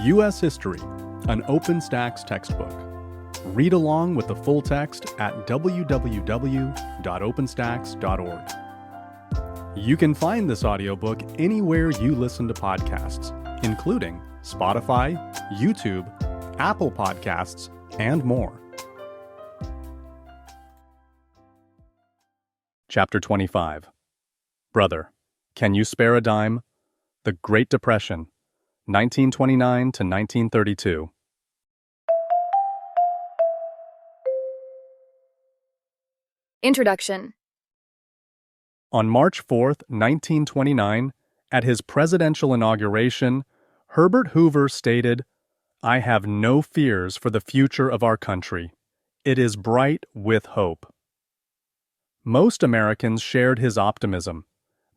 U.S. History, an OpenStax textbook. Read along with the full text at www.openstax.org. You can find this audiobook anywhere you listen to podcasts, including Spotify, YouTube, Apple Podcasts, and more. Chapter 25. Brother, Can You Spare a Dime? The Great Depression, 1929 to 1932. Introduction. On March 4, 1929, at his presidential inauguration, Herbert Hoover stated, "I have no fears for the future of our country. It is bright with hope." Most Americans shared his optimism.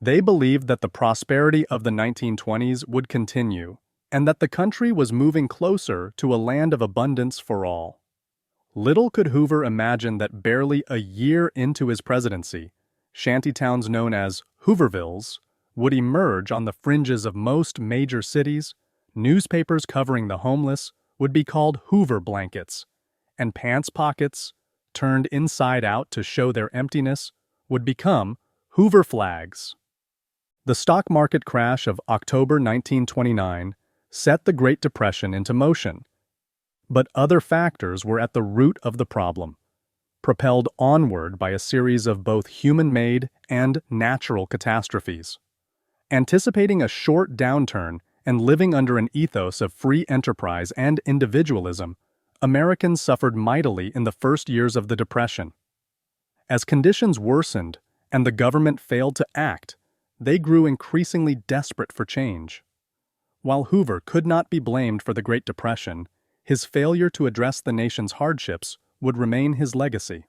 They believed that the prosperity of the 1920s would continue, and that the country was moving closer to a land of abundance for all. Little could Hoover imagine that barely a year into his presidency, shantytowns known as Hoovervilles would emerge on the fringes of most major cities, newspapers covering the homeless would be called Hoover blankets, and pants pockets, turned inside out to show their emptiness, would become Hoover flags. The stock market crash of October 1929 set the Great Depression into motion. But other factors were at the root of the problem, propelled onward by a series of both human-made and natural catastrophes. Anticipating a short downturn and living under an ethos of free enterprise and individualism, Americans suffered mightily in the first years of the Depression. As conditions worsened and the government failed to act, they grew increasingly desperate for change. While Hoover could not be blamed for the Great Depression, his failure to address the nation's hardships would remain his legacy.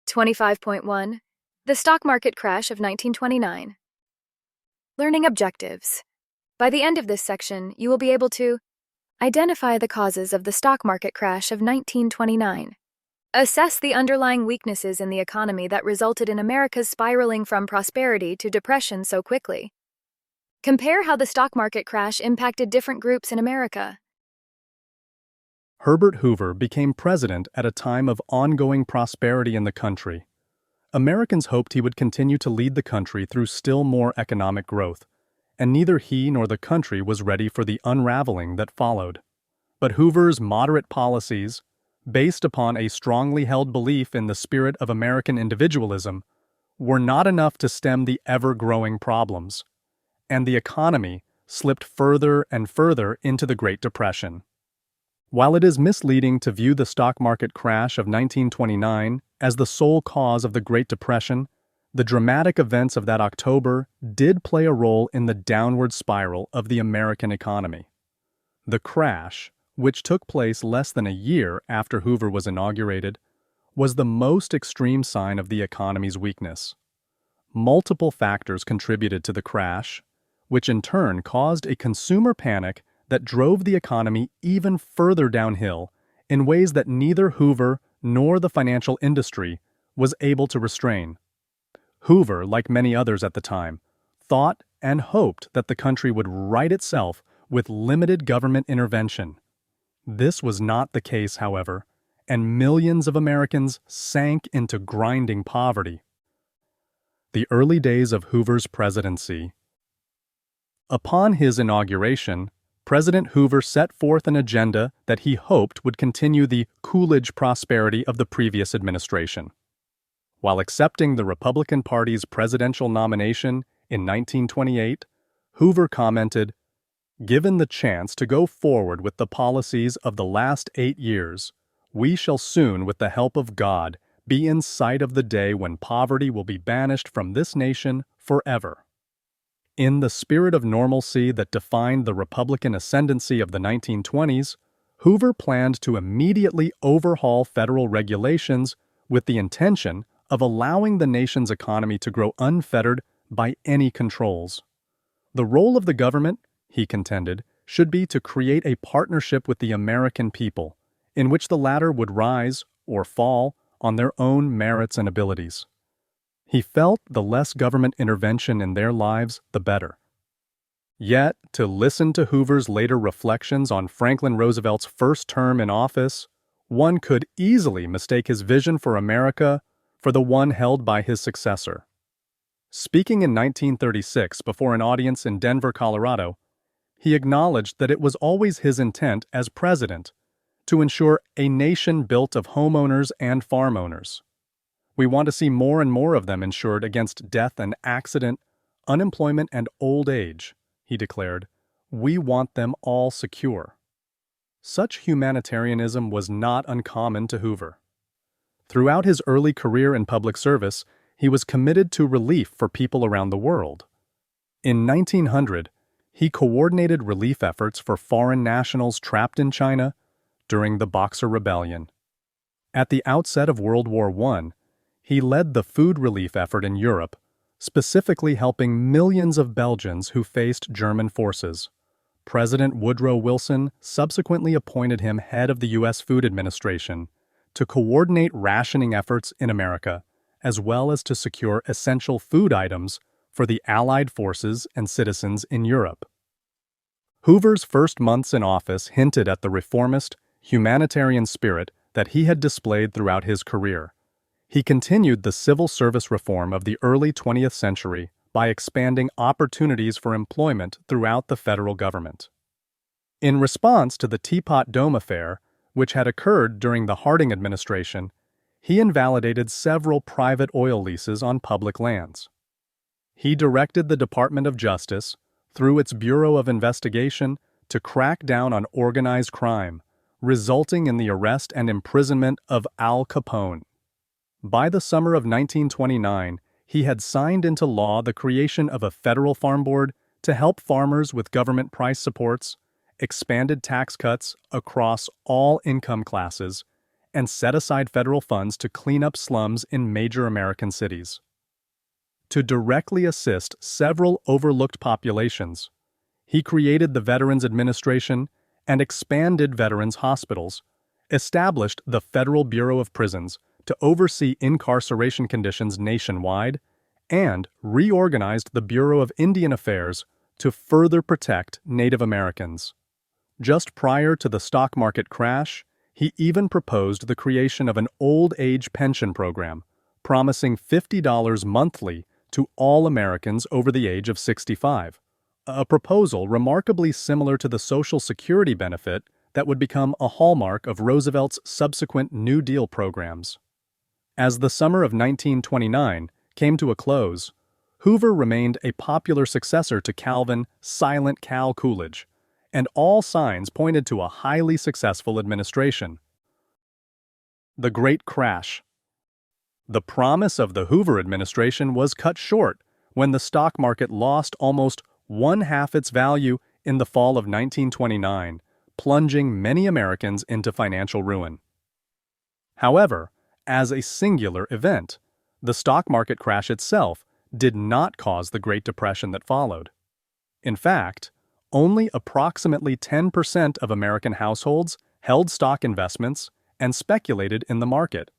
(25.1) The Stock Market Crash of 1929. Learning Objectives. By the end of this section, you will be able to identify the causes of the stock market crash of 1929. Assess the underlying weaknesses in the economy that resulted in America's spiraling from prosperity to depression so quickly. Compare how the stock market crash impacted different groups in America. Herbert Hoover became president at a time of ongoing prosperity in the country. Americans hoped he would continue to lead the country through still more economic growth, and neither he nor the country was ready for the unraveling that followed. But Hoover's moderate policies, based upon a strongly held belief in the spirit of American individualism, were not enough to stem the ever-growing problems, and the economy slipped further and further into the Great Depression. While it is misleading to view the stock market crash of 1929 as the sole cause of the Great Depression, the dramatic events of that October did play a role in the downward spiral of the American economy. The crash, which took place less than a year after Hoover was inaugurated, was the most extreme sign of the economy's weakness. Multiple factors contributed to the crash, which in turn caused a consumer panic that drove the economy even further downhill in ways that neither Hoover nor the financial industry was able to restrain. Hoover, like many others at the time, thought and hoped that the country would right itself with limited government intervention. This was not the case, however, and millions of Americans sank into grinding poverty. The early days of Hoover's presidency. Upon his inauguration, President Hoover set forth an agenda that he hoped would continue the Coolidge prosperity of the previous administration. While accepting the Republican Party's presidential nomination in 1928, Hoover commented, "Given the chance to go forward with the policies of the last 8 years, we shall soon, with the help of God, be in sight of the day when poverty will be banished from this nation forever." In the spirit of normalcy that defined the Republican ascendancy of the 1920s, Hoover planned to immediately overhaul federal regulations with the intention of allowing the nation's economy to grow unfettered by any controls. The role of the government, he contended, should be to create a partnership with the American people, in which the latter would rise or fall on their own merits and abilities. He felt the less government intervention in their lives, the better. Yet, to listen to Hoover's later reflections on Franklin Roosevelt's first term in office, one could easily mistake his vision for America for the one held by his successor. Speaking in 1936 before an audience in Denver, Colorado, he acknowledged that it was always his intent as president to ensure a nation built of homeowners and farm owners. We want to see more and more of them insured against death and accident, unemployment and old age, he declared. We want them all secure. Such humanitarianism was not uncommon to Hoover. Throughout his early career in public service, he was committed to relief for people around the world. In 1900, he coordinated relief efforts for foreign nationals trapped in China during the Boxer Rebellion. At the outset of World War I, he led the food relief effort in Europe, specifically helping millions of Belgians who faced German forces. President Woodrow Wilson subsequently appointed him head of the U.S. Food Administration to coordinate rationing efforts in America, as well as to secure essential food items for the Allied forces and citizens in Europe. Hoover's first months in office hinted at the reformist, humanitarian spirit that he had displayed throughout his career. He continued the civil service reform of the early 20th century by expanding opportunities for employment throughout the federal government. In response to the Teapot Dome affair, which had occurred during the Harding administration, he invalidated several private oil leases on public lands. He directed the Department of Justice, through its Bureau of Investigation, to crack down on organized crime, resulting in the arrest and imprisonment of Al Capone. By the summer of 1929, he had signed into law the creation of a federal farm board to help farmers with government price supports, expanded tax cuts across all income classes, and set aside federal funds to clean up slums in major American cities. To directly assist several overlooked populations, he created the Veterans Administration and expanded veterans' hospitals, established the Federal Bureau of Prisons to oversee incarceration conditions nationwide, and reorganized the Bureau of Indian Affairs to further protect Native Americans. Just prior to the stock market crash, he even proposed the creation of an old age pension program, promising $50 monthly to all Americans over the age of 65, a proposal remarkably similar to the Social Security benefit that would become a hallmark of Roosevelt's subsequent New Deal programs. As the summer of 1929 came to a close, Hoover remained a popular successor to Calvin Silent Cal Coolidge, and all signs pointed to a highly successful administration. The Great Crash. The promise of the Hoover administration was cut short when the stock market lost almost one-half its value in the fall of 1929, plunging many Americans into financial ruin. However, as a singular event, the stock market crash itself did not cause the Great Depression that followed. In fact, only approximately 10% of American households held stock investments and speculated in the market.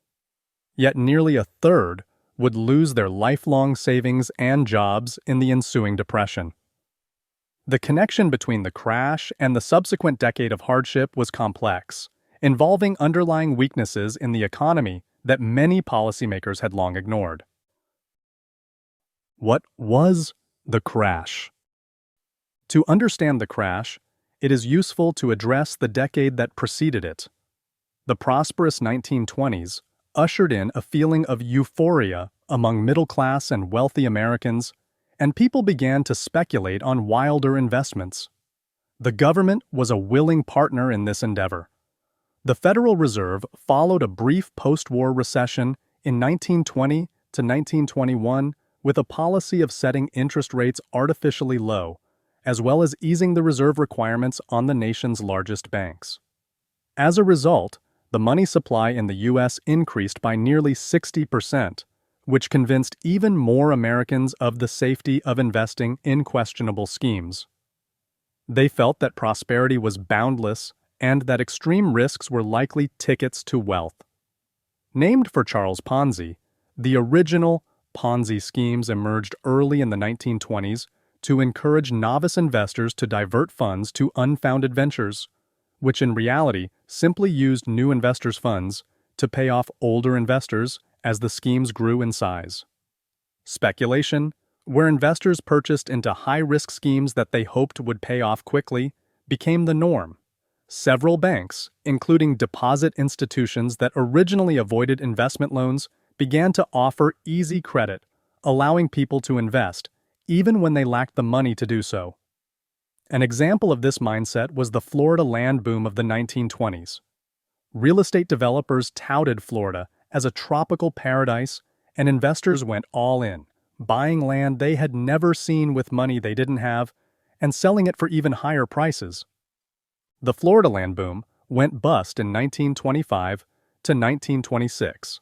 Yet nearly a third would lose their lifelong savings and jobs in the ensuing depression. The connection between the crash and the subsequent decade of hardship was complex, involving underlying weaknesses in the economy that many policymakers had long ignored. What was the crash? To understand the crash, it is useful to address the decade that preceded it. The prosperous 1920s ushered in a feeling of euphoria among middle-class and wealthy Americans, and people began to speculate on wilder investments. The government was a willing partner in this endeavor. The Federal Reserve followed a brief post-war recession in 1920 to 1921 with a policy of setting interest rates artificially low, as well as easing the reserve requirements on the nation's largest banks. As a result, the money supply in the U.S. increased by nearly 60%, which convinced even more Americans of the safety of investing in questionable schemes. They felt that prosperity was boundless and that extreme risks were likely tickets to wealth. Named for Charles Ponzi, the original Ponzi schemes emerged early in the 1920s to encourage novice investors to divert funds to unfounded ventures, which in reality simply used new investors' funds to pay off older investors as the schemes grew in size. Speculation, where investors purchased into high-risk schemes that they hoped would pay off quickly, became the norm. Several banks, including deposit institutions that originally avoided investment loans, began to offer easy credit, allowing people to invest, even when they lacked the money to do so. An example of this mindset was the Florida land boom of the 1920s. Real estate developers touted Florida as a tropical paradise, and investors went all in, buying land they had never seen with money they didn't have, and selling it for even higher prices. The Florida land boom went bust in 1925 to 1926.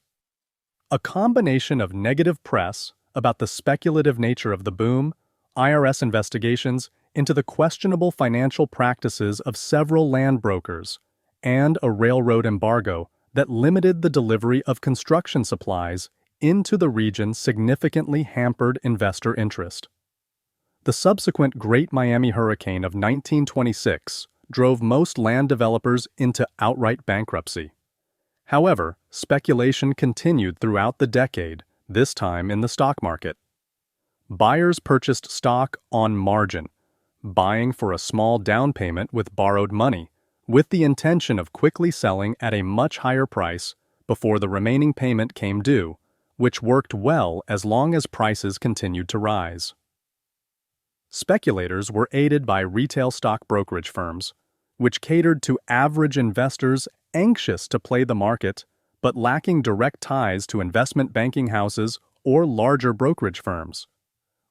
A combination of negative press about the speculative nature of the boom, IRS investigations into the questionable financial practices of several land brokers, and a railroad embargo that limited the delivery of construction supplies into the region significantly hampered investor interest. The subsequent Great Miami Hurricane of 1926 drove most land developers into outright bankruptcy. However, speculation continued throughout the decade, this time in the stock market. Buyers purchased stock on margin, buying for a small down payment with borrowed money, with the intention of quickly selling at a much higher price before the remaining payment came due, which worked well as long as prices continued to rise. Speculators were aided by retail stock brokerage firms, which catered to average investors anxious to play the market but lacking direct ties to investment banking houses or larger brokerage firms.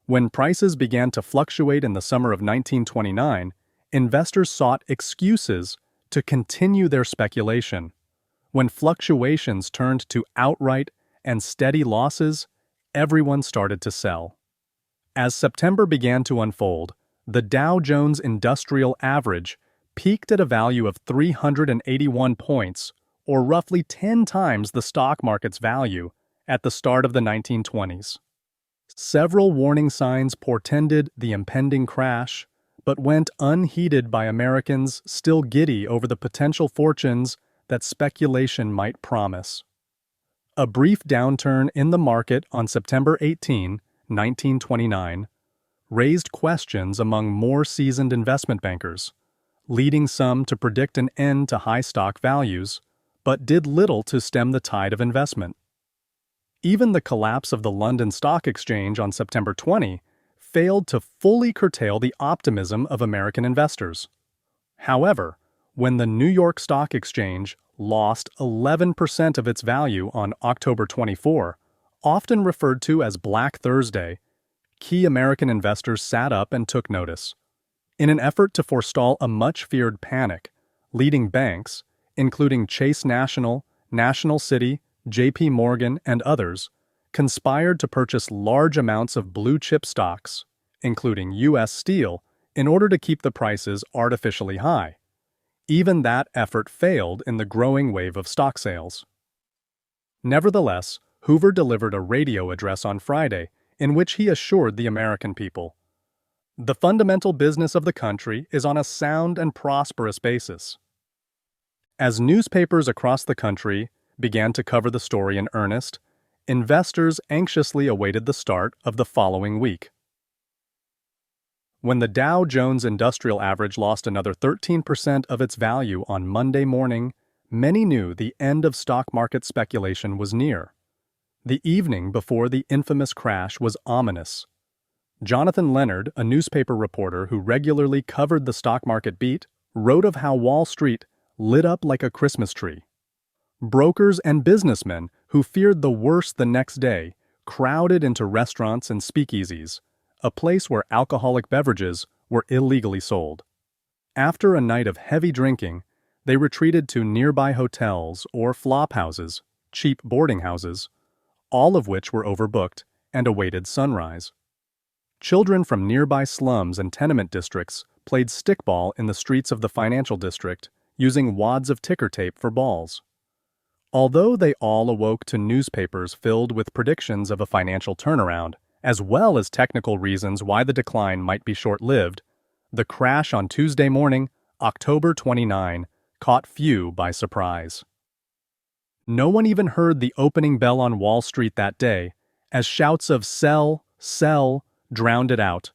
When prices began to fluctuate in the summer of 1929, investors sought excuses to continue their speculation. When fluctuations turned to outright and steady losses, everyone started to sell. As September began to unfold, the Dow Jones Industrial Average peaked at a value of 381 points, or roughly 10 times the stock market's value, at the start of the 1920s. Several warning signs portended the impending crash, but went unheeded by Americans still giddy over the potential fortunes that speculation might promise. A brief downturn in the market on September 18, 1929, raised questions among more seasoned investment bankers, leading some to predict an end to high stock values, but did little to stem the tide of investment. Even the collapse of the London Stock Exchange on September 20 failed to fully curtail the optimism of American investors. However, when the New York Stock Exchange lost 11% of its value on October 24, often referred to as Black Thursday, key American investors sat up and took notice. In an effort to forestall a much-feared panic, leading banks, including Chase National, National City, J.P. Morgan, and others, conspired to purchase large amounts of blue-chip stocks, including U.S. Steel, in order to keep the prices artificially high. Even that effort failed in the growing wave of stock sales. Nevertheless, Hoover delivered a radio address on Friday in which he assured the American people, "The fundamental business of the country is on a sound and prosperous basis." As newspapers across the country began to cover the story in earnest, investors anxiously awaited the start of the following week. When the Dow Jones Industrial Average lost another 13% of its value on Monday morning, many knew the end of stock market speculation was near. The evening before the infamous crash was ominous. Jonathan Leonard, a newspaper reporter who regularly covered the stock market beat, wrote of how Wall Street lit up like a Christmas tree. Brokers and businessmen who feared the worst the next day crowded into restaurants and speakeasies, a place where alcoholic beverages were illegally sold. After a night of heavy drinking, they retreated to nearby hotels or flop houses, cheap boarding houses, all of which were overbooked and awaited sunrise. Children from nearby slums and tenement districts played stickball in the streets of the financial district, using wads of ticker tape for balls. Although they all awoke to newspapers filled with predictions of a financial turnaround, as well as technical reasons why the decline might be short-lived, the crash on Tuesday morning, October 29, caught few by surprise. No one even heard the opening bell on Wall Street that day, as shouts of "sell, sell" drowned it out.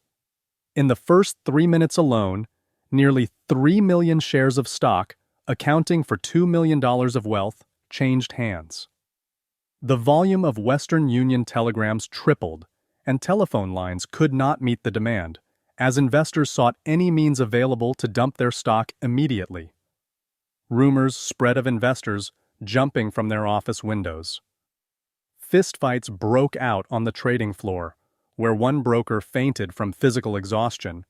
In the first 3 minutes alone, nearly 3 million shares of stock, accounting for $2 million of wealth, changed hands. The volume of Western Union telegrams tripled, and telephone lines could not meet the demand, as investors sought any means available to dump their stock immediately. Rumors spread of investors jumping from their office windows. Fistfights broke out on the trading floor, where one broker fainted from physical exhaustion.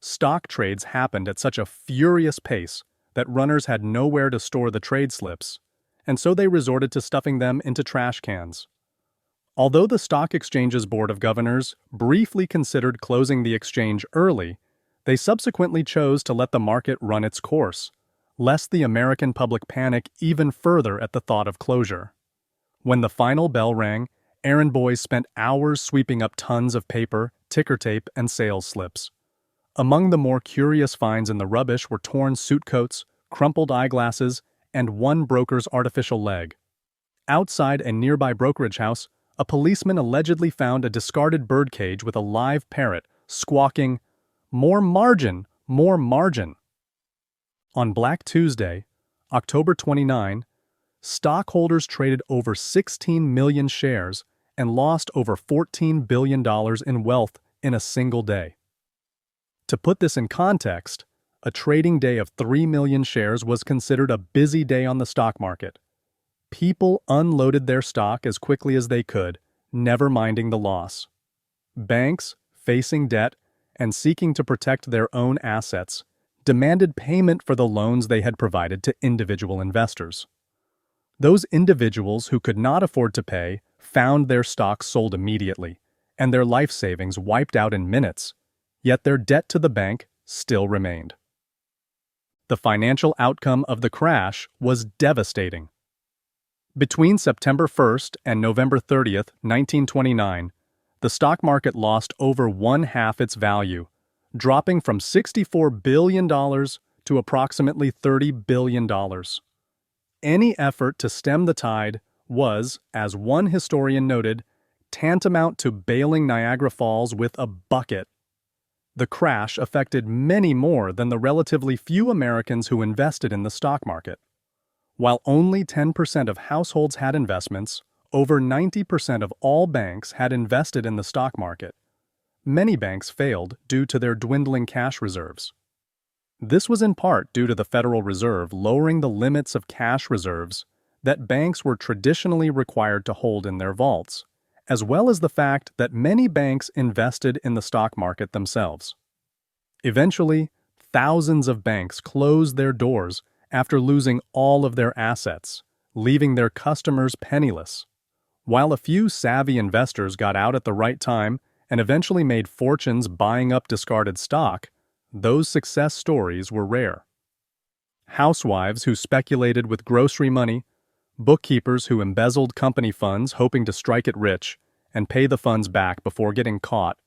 Stock trades happened at such a furious pace that runners had nowhere to store the trade slips, and so they resorted to stuffing them into trash cans. Although the Stock Exchange's Board of Governors briefly considered closing the exchange early, they subsequently chose to let the market run its course, lest the American public panic even further at the thought of closure. When the final bell rang, errand boys spent hours sweeping up tons of paper, ticker tape, and sales slips. Among the more curious finds in the rubbish were torn suit coats, crumpled eyeglasses, and one broker's artificial leg. Outside a nearby brokerage house, a policeman allegedly found a discarded birdcage with a live parrot squawking, "More margin! More margin!" On Black Tuesday, October 29, stockholders traded over 16 million shares and lost over $14 billion in wealth in a single day. To put this in context, a trading day of 3 million shares was considered a busy day on the stock market. People unloaded their stock as quickly as they could, never minding the loss. Banks, facing debt and seeking to protect their own assets, demanded payment for the loans they had provided to individual investors. Those individuals who could not afford to pay found their stocks sold immediately, and their life savings wiped out in minutes, yet their debt to the bank still remained. The financial outcome of the crash was devastating. Between September 1st and November 30th, 1929, the stock market lost over one-half its value, dropping from $64 billion to approximately $30 billion. Any effort to stem the tide was, as one historian noted, tantamount to bailing Niagara Falls with a bucket. The crash affected many more than the relatively few Americans who invested in the stock market. While only 10% of households had investments, over 90% of all banks had invested in the stock market. Many banks failed due to their dwindling cash reserves. This was in part due to the Federal Reserve lowering the limits of cash reserves that banks were traditionally required to hold in their vaults, as well as the fact that many banks invested in the stock market themselves. Eventually, thousands of banks closed their doors after losing all of their assets, leaving their customers penniless. While a few savvy investors got out at the right time and eventually made fortunes buying up discarded stock, those success stories were rare. Housewives who speculated with grocery money, bookkeepers who embezzled company funds hoping to strike it rich and pay the funds back before getting caught,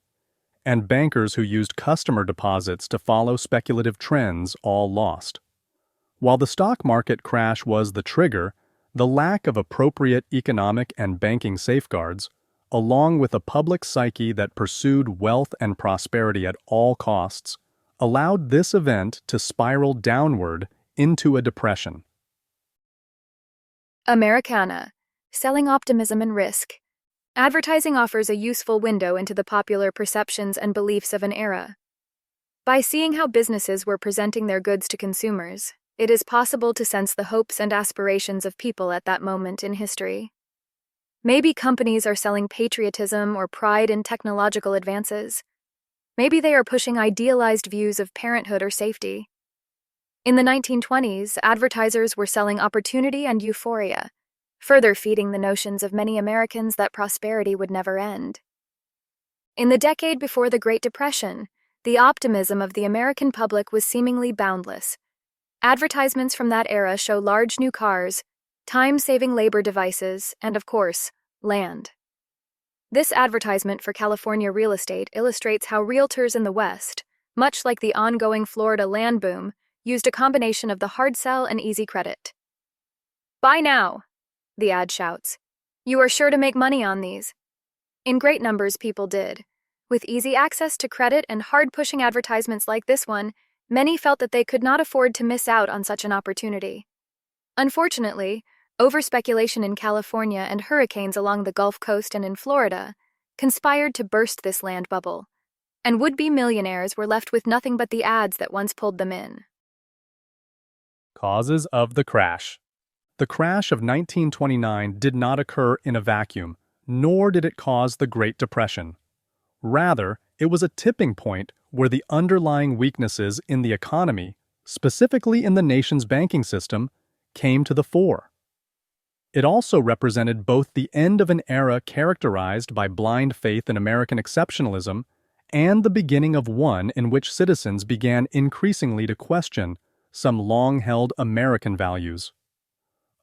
and bankers who used customer deposits to follow speculative trends all lost. While the stock market crash was the trigger, the lack of appropriate economic and banking safeguards, along with a public psyche that pursued wealth and prosperity at all costs, allowed this event to spiral downward into a depression. Americana, selling optimism and risk. Advertising offers a useful window into the popular perceptions and beliefs of an era. By seeing how businesses were presenting their goods to consumers, it is possible to sense the hopes and aspirations of people at that moment in history. Maybe companies are selling patriotism or pride in technological advances. Maybe they are pushing idealized views of parenthood or safety. In the 1920s, advertisers were selling opportunity and euphoria, further feeding the notions of many Americans that prosperity would never end. In the decade before the Great Depression, the optimism of the American public was seemingly boundless. Advertisements from that era show large new cars, time-saving labor devices, and of course, land. This advertisement for California real estate illustrates how realtors in the West, much like the ongoing Florida land boom, used a combination of the hard sell and easy credit. "Buy now," the ad shouts. "You are sure to make money on these." In great numbers, people did. With easy access to credit and hard-pushing advertisements like this one, many felt that they could not afford to miss out on such an opportunity. Unfortunately, overspeculation in California and hurricanes along the Gulf Coast and in Florida conspired to burst this land bubble, and would-be millionaires were left with nothing but the ads that once pulled them in. Causes of the crash. The crash of 1929 did not occur in a vacuum, nor did it cause the Great Depression. Rather, it was a tipping point where the underlying weaknesses in the economy, specifically in the nation's banking system, came to the fore. It also represented both the end of an era characterized by blind faith in American exceptionalism and the beginning of one in which citizens began increasingly to question some long-held American values.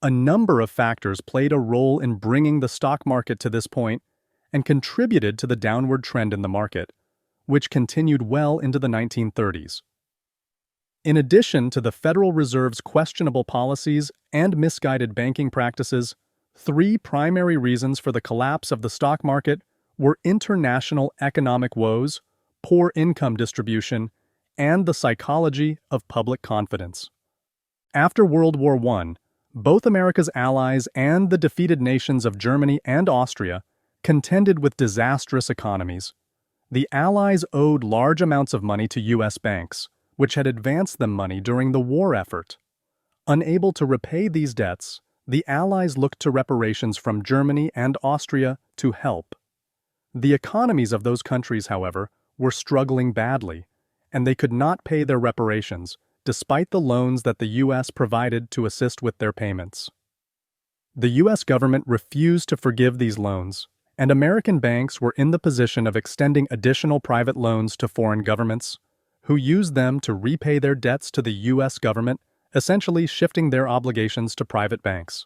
A number of factors played a role in bringing the stock market to this point and contributed to the downward trend in the market, which continued well into the 1930s. In addition to the Federal Reserve's questionable policies and misguided banking practices, three primary reasons for the collapse of the stock market were international economic woes, poor income distribution, and the psychology of public confidence. After World War I, both America's allies and the defeated nations of Germany and Austria contended with disastrous economies. The Allies owed large amounts of money to U.S. banks, which had advanced them money during the war effort. Unable to repay these debts, the Allies looked to reparations from Germany and Austria to help. The economies of those countries, however, were struggling badly, and they could not pay their reparations, despite the loans that the U.S. provided to assist with their payments. The U.S. government refused to forgive these loans, and American banks were in the position of extending additional private loans to foreign governments, who used them to repay their debts to the U.S. government, essentially shifting their obligations to private banks.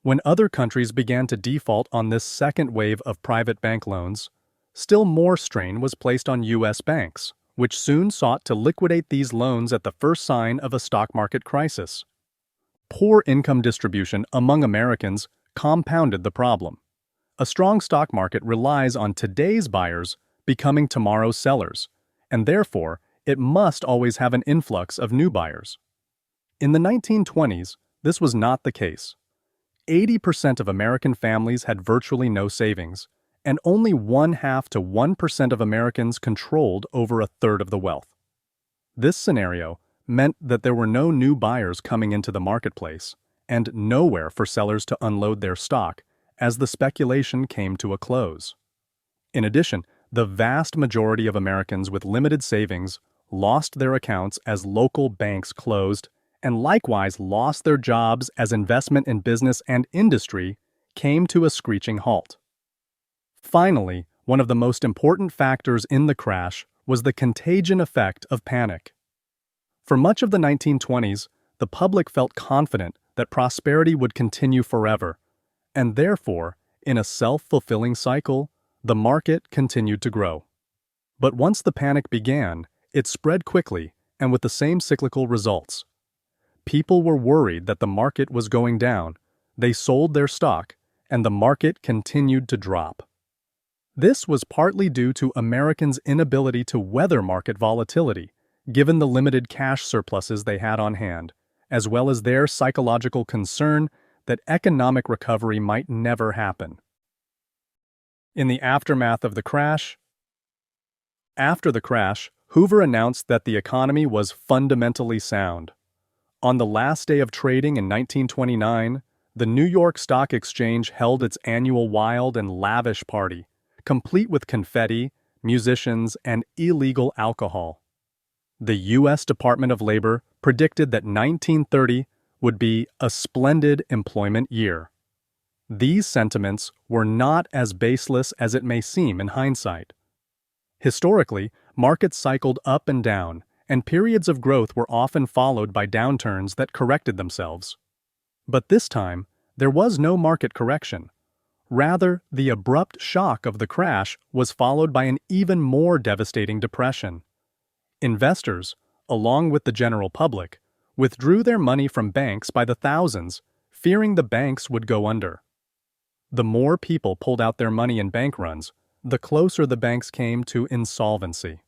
When other countries began to default on this second wave of private bank loans, still more strain was placed on U.S. banks, which soon sought to liquidate these loans at the first sign of a stock market crisis. Poor income distribution among Americans compounded the problem. A strong stock market relies on today's buyers becoming tomorrow's sellers, and therefore, it must always have an influx of new buyers. In the 1920s, this was not the case. 80% of American families had virtually no savings, and only 0.5% to 1% of Americans controlled over a third of the wealth. This scenario meant that there were no new buyers coming into the marketplace, and nowhere for sellers to unload their stock as the speculation came to a close. In addition, the vast majority of Americans with limited savings lost their accounts as local banks closed, and likewise lost their jobs as investment in business and industry came to a screeching halt. Finally, one of the most important factors in the crash was the contagion effect of panic. For much of the 1920s, the public felt confident that prosperity would continue forever, and therefore, in a self-fulfilling cycle, the market continued to grow. But once the panic began, it spread quickly and with the same cyclical results. People were worried that the market was going down, they sold their stock, and the market continued to drop. This was partly due to Americans' inability to weather market volatility, given the limited cash surpluses they had on hand, as well as their psychological concern that economic recovery might never happen. In the aftermath of the crash, After the crash, Hoover announced that the economy was fundamentally sound. On the last day of trading in 1929, the New York Stock Exchange held its annual wild and lavish party, complete with confetti, musicians, and illegal alcohol. The U.S. Department of Labor predicted that 1930 would be a splendid employment year. These sentiments were not as baseless as it may seem in hindsight. Historically, markets cycled up and down, and periods of growth were often followed by downturns that corrected themselves. But this time, there was no market correction. Rather, the abrupt shock of the crash was followed by an even more devastating depression. Investors, along with the general public, withdrew their money from banks by the thousands, fearing the banks would go under. The more people pulled out their money in bank runs, the closer the banks came to insolvency.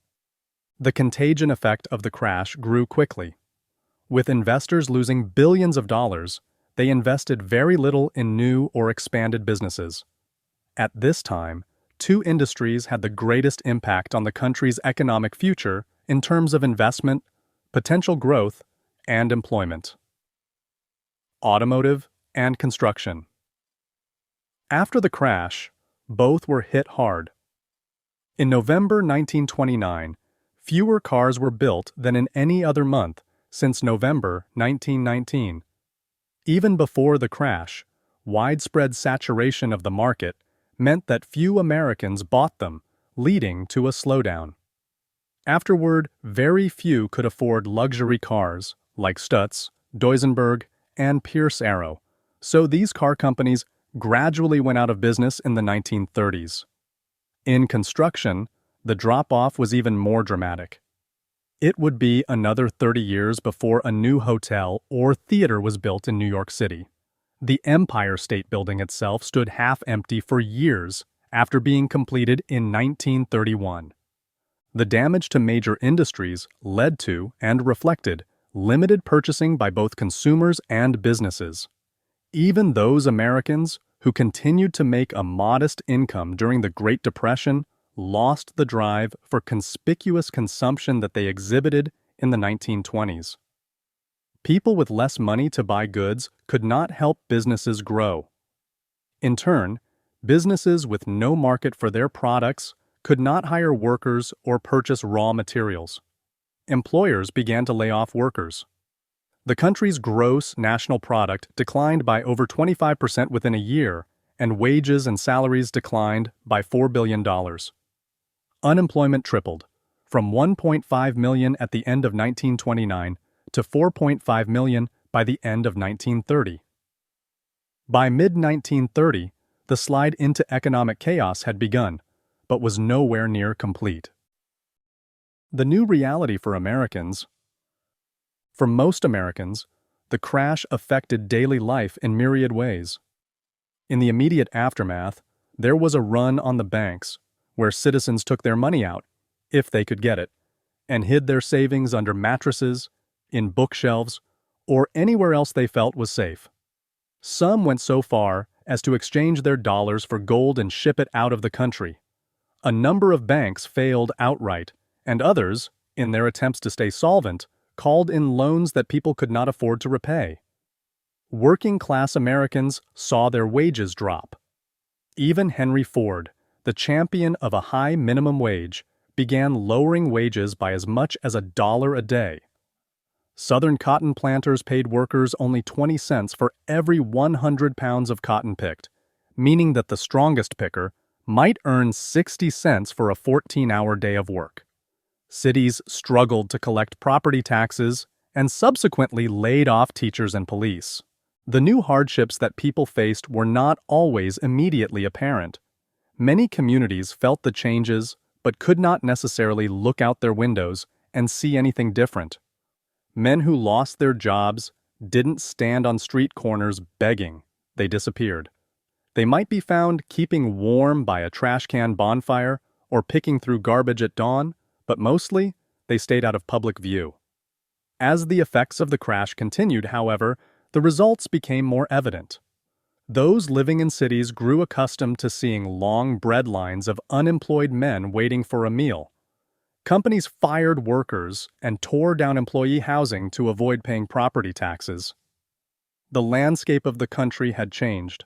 The contagion effect of the crash grew quickly. With investors losing billions of dollars, they invested very little in new or expanded businesses. At this time, two industries had the greatest impact on the country's economic future in terms of investment, potential growth, and employment: automotive and construction. After the crash, both were hit hard. In November 1929, fewer cars were built than in any other month since November 1919. Even before the crash, widespread saturation of the market meant that few Americans bought them, leading to a slowdown. Afterward, very few could afford luxury cars like Stutz, Duesenberg, and Pierce Arrow, so these car companies gradually went out of business in the 1930s. In construction, the drop-off was even more dramatic. It would be another 30 years before a new hotel or theater was built in New York City. The Empire State Building itself stood half empty for years after being completed in 1931. The damage to major industries led to and reflected limited purchasing by both consumers and businesses. Even those Americans who continued to make a modest income during the Great Depression lost the drive for conspicuous consumption that they exhibited in the 1920s. People with less money to buy goods could not help businesses grow. In turn, businesses with no market for their products could not hire workers or purchase raw materials. Employers began to lay off workers. The country's gross national product declined by over 25% within a year, and wages and salaries declined by $4 billion. Unemployment tripled, from 1.5 million at the end of 1929 to 4.5 million by the end of 1930. By mid-1930, the slide into economic chaos had begun, but was nowhere near complete. The new reality for Americans. For most Americans, the crash affected daily life in myriad ways. In the immediate aftermath, there was a run on the banks, where citizens took their money out, if they could get it, and hid their savings under mattresses, in bookshelves, or anywhere else they felt was safe. Some went so far as to exchange their dollars for gold and ship it out of the country. A number of banks failed outright, and others, in their attempts to stay solvent, called in loans that people could not afford to repay. Working-class Americans saw their wages drop. Even Henry Ford, the champion of a high minimum wage, began lowering wages by as much as $1 a day. Southern cotton planters paid workers only 20 cents for every 100 pounds of cotton picked, meaning that the strongest picker might earn 60 cents for a 14-hour day of work. Cities struggled to collect property taxes and subsequently laid off teachers and police. The new hardships that people faced were not always immediately apparent. Many communities felt the changes but could not necessarily look out their windows and see anything different. Men who lost their jobs didn't stand on street corners begging. They disappeared. They might be found keeping warm by a trash can bonfire or picking through garbage at dawn, but mostly they stayed out of public view. As the effects of the crash continued, however, the results became more evident. Those living in cities grew accustomed to seeing long bread lines of unemployed men waiting for a meal. Companies fired workers and tore down employee housing to avoid paying property taxes. The landscape of the country had changed.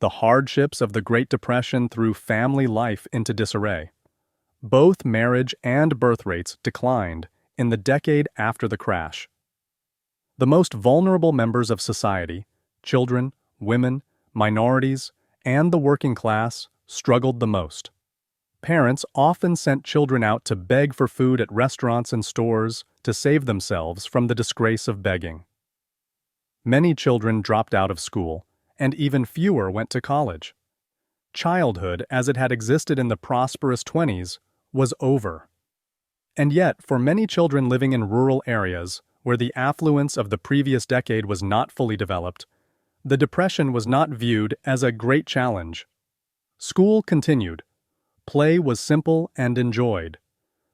The hardships of the Great Depression threw family life into disarray. Both marriage and birth rates declined in the decade after the crash. The most vulnerable members of society, children, women, minorities, and the working class, struggled the most. Parents often sent children out to beg for food at restaurants and stores to save themselves from the disgrace of begging. Many children dropped out of school, and even fewer went to college. Childhood, as it had existed in the prosperous 20s, was over. And yet, for many children living in rural areas, where the affluence of the previous decade was not fully developed, the Depression was not viewed as a great challenge. School continued. Play was simple and enjoyed.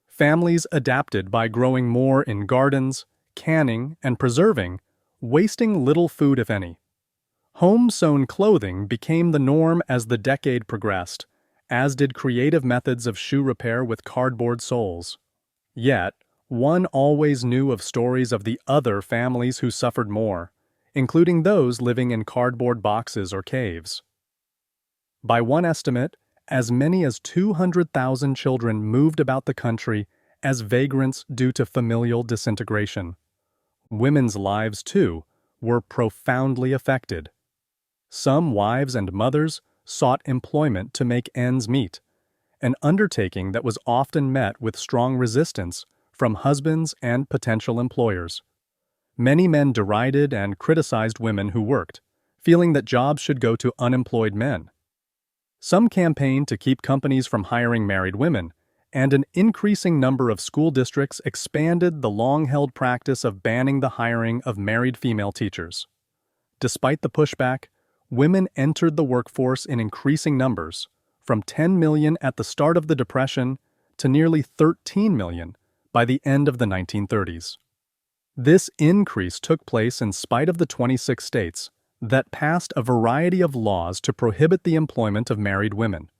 Families adapted by growing more in gardens, canning, and preserving, wasting little food if any. Home-sewn clothing became the norm as the decade progressed, as did creative methods of shoe repair with cardboard soles. Yet, one always knew of stories of the other families who suffered more, including those living in cardboard boxes or caves. By one estimate, as many as 200,000 children moved about the country as vagrants due to familial disintegration. Women's lives, too, were profoundly affected. Some wives and mothers sought employment to make ends meet, an undertaking that was often met with strong resistance from husbands and potential employers. Many men derided and criticized women who worked, feeling that jobs should go to unemployed men. Some campaigned to keep companies from hiring married women, and an increasing number of school districts expanded the long-held practice of banning the hiring of married female teachers. Despite the pushback, women entered the workforce in increasing numbers, from 10 million at the start of the Depression to nearly 13 million by the end of the 1930s. This increase took place in spite of the 26 states that passed a variety of laws to prohibit the employment of married women.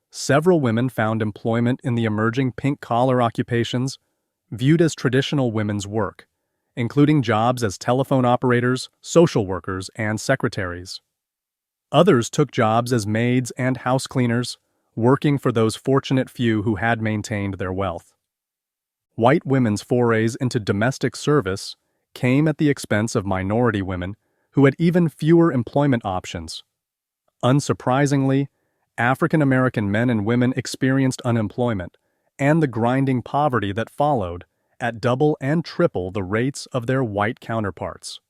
Several women found employment in the emerging pink-collar occupations viewed as traditional women's work, including jobs as telephone operators, social workers, and secretaries. Others took jobs as maids and house cleaners, working for those fortunate few who had maintained their wealth. White women's forays into domestic service came at the expense of minority women who had even fewer employment options. Unsurprisingly, African American men and women experienced unemployment and the grinding poverty that followed at double and triple the rates of their white counterparts.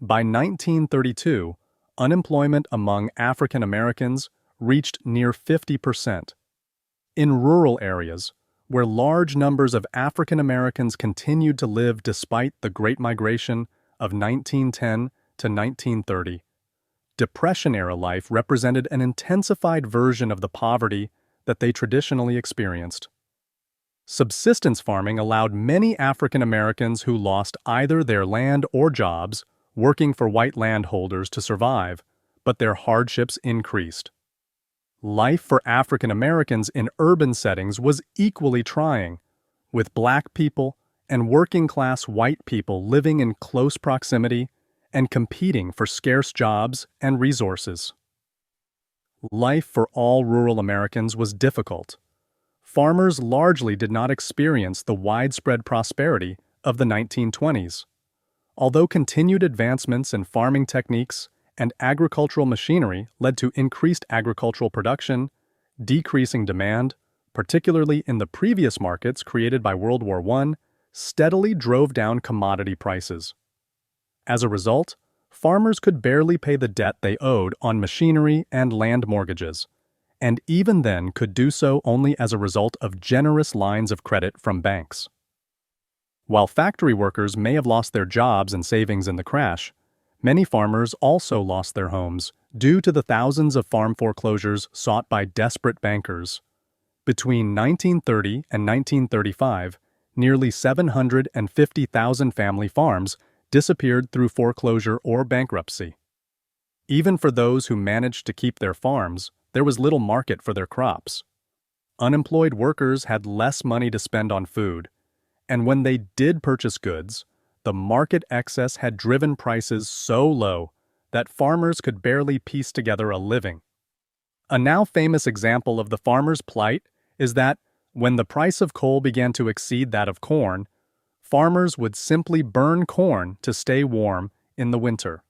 By 1932, unemployment among African Americans reached near 50%. In rural areas, where large numbers of African Americans continued to live despite the Great Migration of 1910 to 1930, Depression-era life represented an intensified version of the poverty that they traditionally experienced. Subsistence farming allowed many African Americans who lost either their land or jobs working for white landholders to survive, but their hardships increased. Life for African Americans in urban settings was equally trying, with black people and working-class white people living in close proximity and competing for scarce jobs and resources. Life for all rural Americans was difficult. Farmers largely did not experience the widespread prosperity of the 1920s. Although continued advancements in farming techniques and agricultural machinery led to increased agricultural production, decreasing demand, particularly in the previous markets created by World War I, steadily drove down commodity prices. As a result, farmers could barely pay the debt they owed on machinery and land mortgages, and even then could do so only as a result of generous lines of credit from banks. While factory workers may have lost their jobs and savings in the crash, many farmers also lost their homes due to the thousands of farm foreclosures sought by desperate bankers. Between 1930 and 1935, nearly 750,000 family farms disappeared through foreclosure or bankruptcy. Even for those who managed to keep their farms, there was little market for their crops. Unemployed workers had less money to spend on food, and when they did purchase goods, the market excess had driven prices so low that farmers could barely piece together a living. A now famous example of the farmer's plight is that, when the price of coal began to exceed that of corn, farmers would simply burn corn to stay warm in the winter.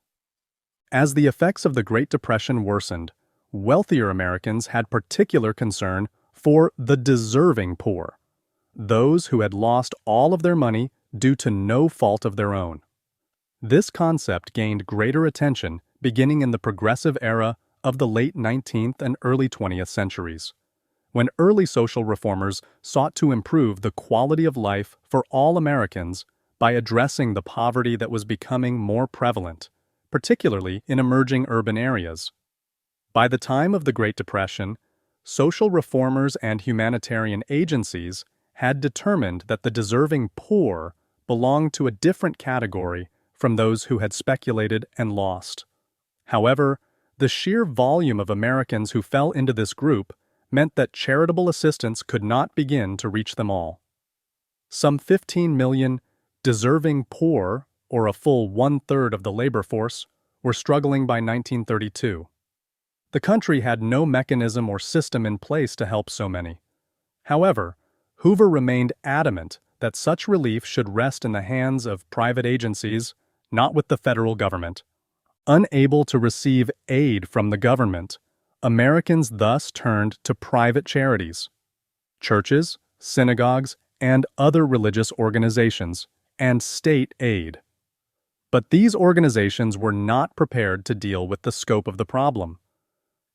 As the effects of the Great Depression worsened, wealthier Americans had particular concern for the deserving poor, those who had lost all of their money due to no fault of their own. This concept gained greater attention beginning in the progressive era of the late 19th and early 20th centuries, when early social reformers sought to improve the quality of life for all Americans by addressing the poverty that was becoming more prevalent, particularly in emerging urban areas. By the time of the Great Depression, social reformers and humanitarian agencies had determined that the deserving poor belonged to a different category from those who had speculated and lost. However, the sheer volume of Americans who fell into this group meant that charitable assistance could not begin to reach them all. Some 15 million deserving poor, or a full one-third of the labor force, were struggling by 1932. The country had no mechanism or system in place to help so many. However, Hoover remained adamant that such relief should rest in the hands of private agencies, not with the federal government. Unable to receive aid from the government, Americans thus turned to private charities, churches, synagogues, and other religious organizations, and state aid. But these organizations were not prepared to deal with the scope of the problem.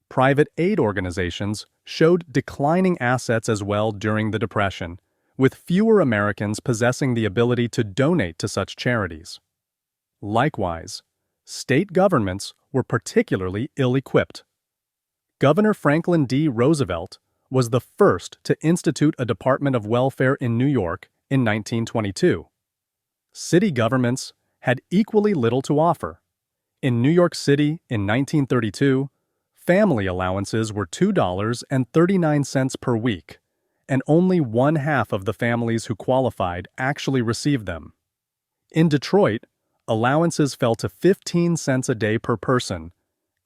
Private aid organizations showed declining assets as well during the Depression, with fewer Americans possessing the ability to donate to such charities. Likewise, state governments were particularly ill-equipped. Governor Franklin D. Roosevelt was the first to institute a Department of Welfare in New York in 1922. City governments had equally little to offer. In New York City in 1932, family allowances were $2.39 per week, and only one-half of the families who qualified actually received them. In Detroit, allowances fell to 15 cents a day per person,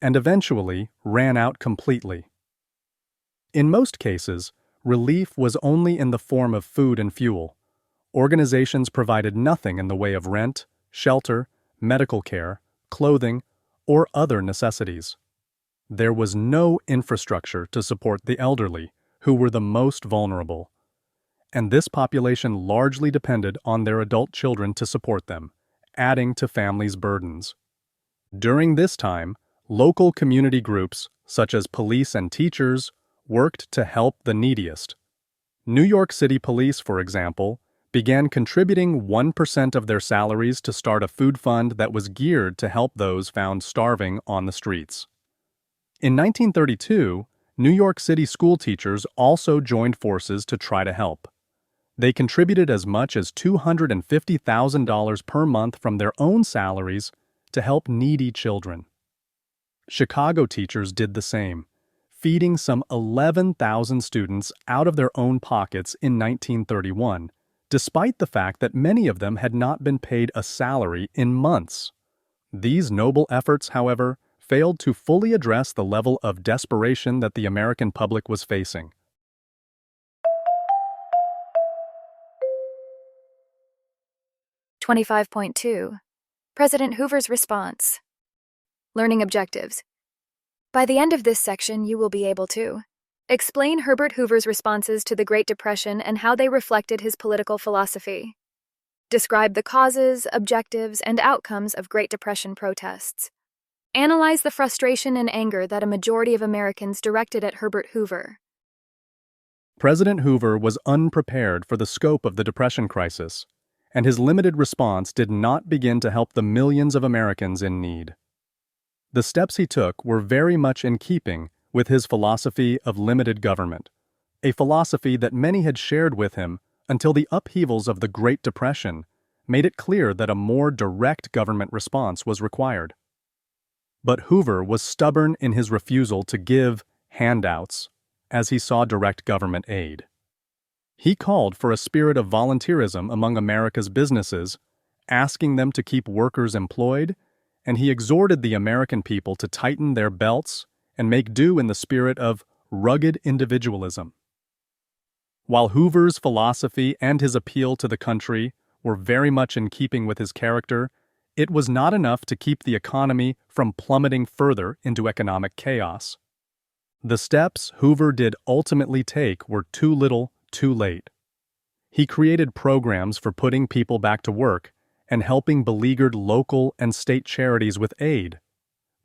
and eventually ran out completely. In most cases, relief was only in the form of food and fuel. Organizations provided nothing in the way of rent, shelter, medical care, clothing, or other necessities. There was no infrastructure to support the elderly, who were the most vulnerable, and this population largely depended on their adult children to support them, adding to families' burdens. During this time, local community groups, such as police and teachers, worked to help the neediest. New York City Police, for example, began contributing 1% of their salaries to start a food fund that was geared to help those found starving on the streets. In 1932, New York City school teachers also joined forces to try to help. They contributed as much as $250,000 per month from their own salaries to help needy children. Chicago teachers did the same, feeding some 11,000 students out of their own pockets in 1931, despite the fact that many of them had not been paid a salary in months. These noble efforts, however, failed to fully address the level of desperation that the American public was facing. (25.2) President Hoover's response. Learning objectives. By the end of this section, you will be able to explain Herbert Hoover's responses to the Great Depression and how they reflected his political philosophy. Describe the causes, objectives, and outcomes of Great Depression protests. Analyze the frustration and anger that a majority of Americans directed at Herbert Hoover. President Hoover was unprepared for the scope of the Depression crisis, and his limited response did not begin to help the millions of Americans in need. The steps he took were very much in keeping with his philosophy of limited government, a philosophy that many had shared with him until the upheavals of the Great Depression made it clear that a more direct government response was required. But Hoover was stubborn in his refusal to give handouts as he saw direct government aid. He called for a spirit of volunteerism among America's businesses, asking them to keep workers employed, and he exhorted the American people to tighten their belts and make do in the spirit of rugged individualism. While Hoover's philosophy and his appeal to the country were very much in keeping with his character, it was not enough to keep the economy from plummeting further into economic chaos. The steps Hoover did ultimately take were too little, too late. He created programs for putting people back to work and helping beleaguered local and state charities with aid.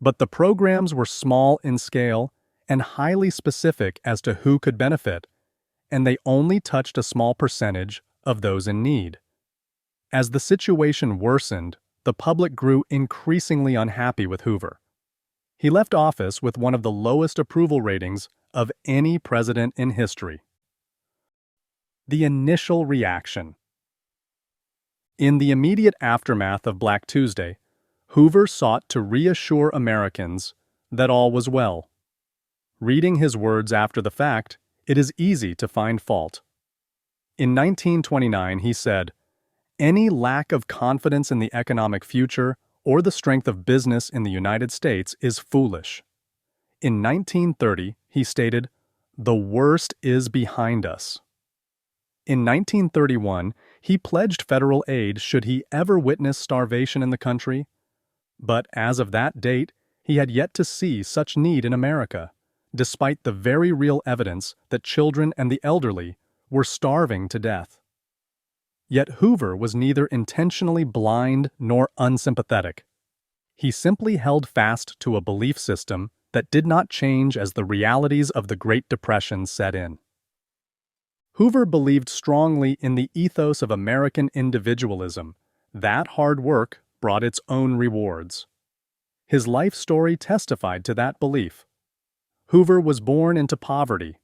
But the programs were small in scale and highly specific as to who could benefit, and they only touched a small percentage of those in need. As the situation worsened, the public grew increasingly unhappy with Hoover. He left office with one of the lowest approval ratings of any president in history. The initial reaction. In the immediate aftermath of Black Tuesday, Hoover sought to reassure Americans that all was well. Reading his words after the fact, it is easy to find fault. In 1929, he said, "Any lack of confidence in the economic future or the strength of business in the United States is foolish." In 1930, he stated, "The worst is behind us." In 1931, he pledged federal aid should he ever witness starvation in the country. But as of that date, he had yet to see such need in America, despite the very real evidence that children and the elderly were starving to death. Yet Hoover was neither intentionally blind nor unsympathetic. He simply held fast to a belief system that did not change as the realities of the Great Depression set in. Hoover believed strongly in the ethos of American individualism, that hard work brought its own rewards. His life story testified to that belief. Hoover was born into poverty,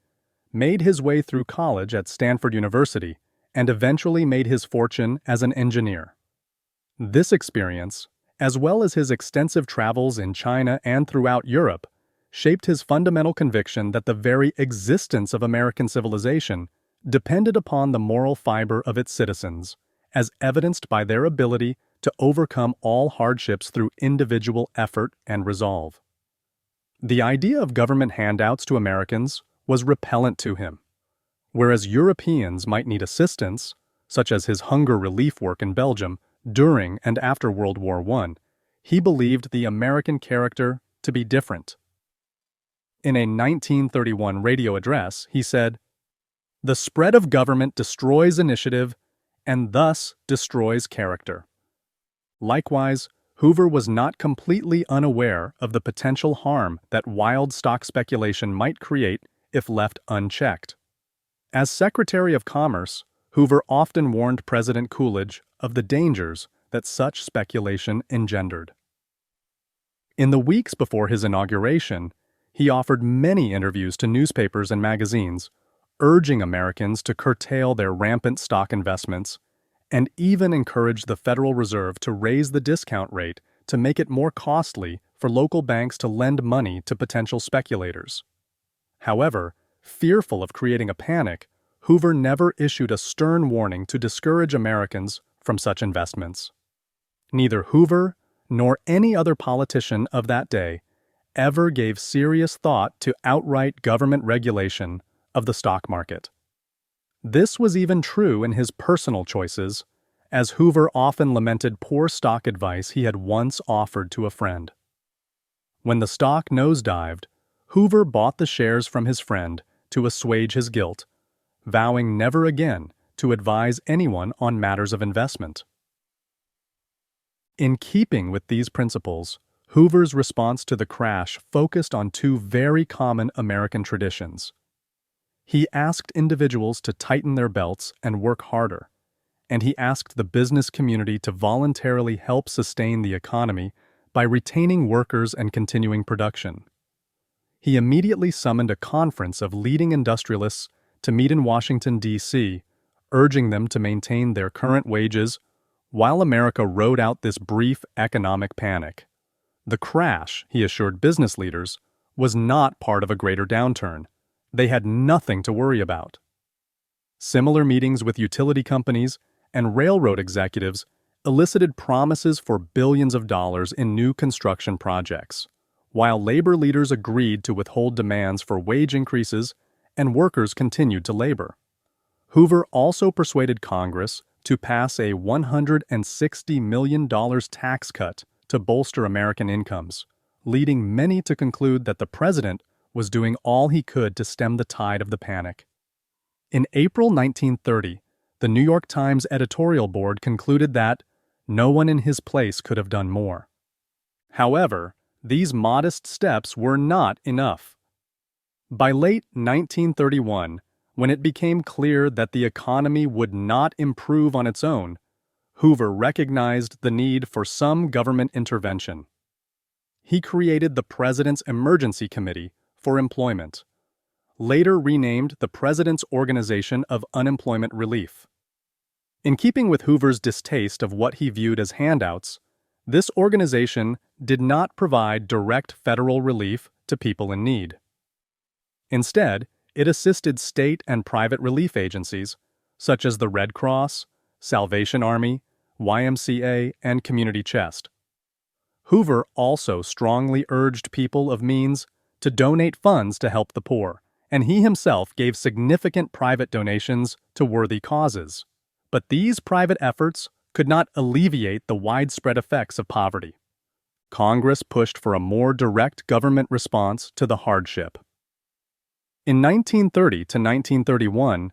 made his way through college at Stanford University, and eventually made his fortune as an engineer. This experience, as well as his extensive travels in China and throughout Europe, shaped his fundamental conviction that the very existence of American civilization depended upon the moral fiber of its citizens, as evidenced by their ability to overcome all hardships through individual effort and resolve. The idea of government handouts to Americans was repellent to him. Whereas Europeans might need assistance, such as his hunger relief work in Belgium during and after World War I, he believed the American character to be different. In a 1931 radio address, he said, "The spread of government destroys initiative and thus destroys character." Likewise, Hoover was not completely unaware of the potential harm that wild stock speculation might create if left unchecked. As Secretary of Commerce, Hoover often warned President Coolidge of the dangers that such speculation engendered. In the weeks before his inauguration, he offered many interviews to newspapers and magazines, urging Americans to curtail their rampant stock investments, and even encouraged the Federal Reserve to raise the discount rate to make it more costly for local banks to lend money to potential speculators. However, fearful of creating a panic, Hoover never issued a stern warning to discourage Americans from such investments. Neither Hoover nor any other politician of that day ever gave serious thought to outright government regulation of the stock market. This was even true in his personal choices, as Hoover often lamented poor stock advice he had once offered to a friend. When the stock nosedived, Hoover bought the shares from his friend to assuage his guilt, vowing never again to advise anyone on matters of investment. In keeping with these principles, Hoover's response to the crash focused on two very common American traditions. He asked individuals to tighten their belts and work harder, and he asked the business community to voluntarily help sustain the economy by retaining workers and continuing production. He immediately summoned a conference of leading industrialists to meet in Washington, D.C., urging them to maintain their current wages while America rode out this brief economic panic. The crash, he assured business leaders, was not part of a greater downturn. They had nothing to worry about. Similar meetings with utility companies and railroad executives elicited promises for billions of dollars in new construction projects, while labor leaders agreed to withhold demands for wage increases and workers continued to labor. Hoover also persuaded Congress to pass a $160 million tax cut to bolster American incomes, leading many to conclude that the president was doing all he could to stem the tide of the panic. In April 1930, the New York Times editorial board concluded that No one in his place could have done more. However, these modest steps were not enough. By late 1931, when it became clear that the economy would not improve on its own, Hoover recognized the need for some government intervention. He created the President's Emergency Committee for Employment, later renamed the President's Organization of Unemployment Relief. In keeping with Hoover's distaste of what he viewed as handouts, this organization did not provide direct federal relief to people in need. Instead, it assisted state and private relief agencies, such as the Red Cross, Salvation Army, YMCA, and Community Chest. Hoover also strongly urged people of means to donate funds to help the poor, and he himself gave significant private donations to worthy causes. But these private efforts could not alleviate the widespread effects of poverty. Congress pushed for a more direct government response to the hardship. In 1930 to 1931,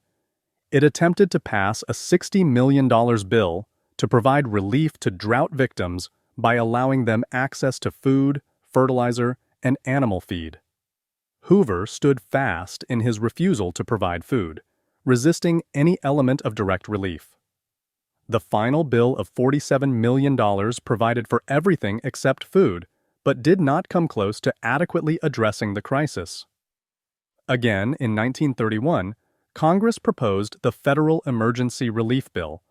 it attempted to pass a $60 million bill to provide relief to drought victims by allowing them access to food, fertilizer, and animal feed. Hoover stood fast in his refusal to provide food, resisting any element of direct relief. The final bill of $47 million provided for everything except food, but did not come close to adequately addressing the crisis. Again, in 1931, Congress proposed the Federal Emergency Relief Bill,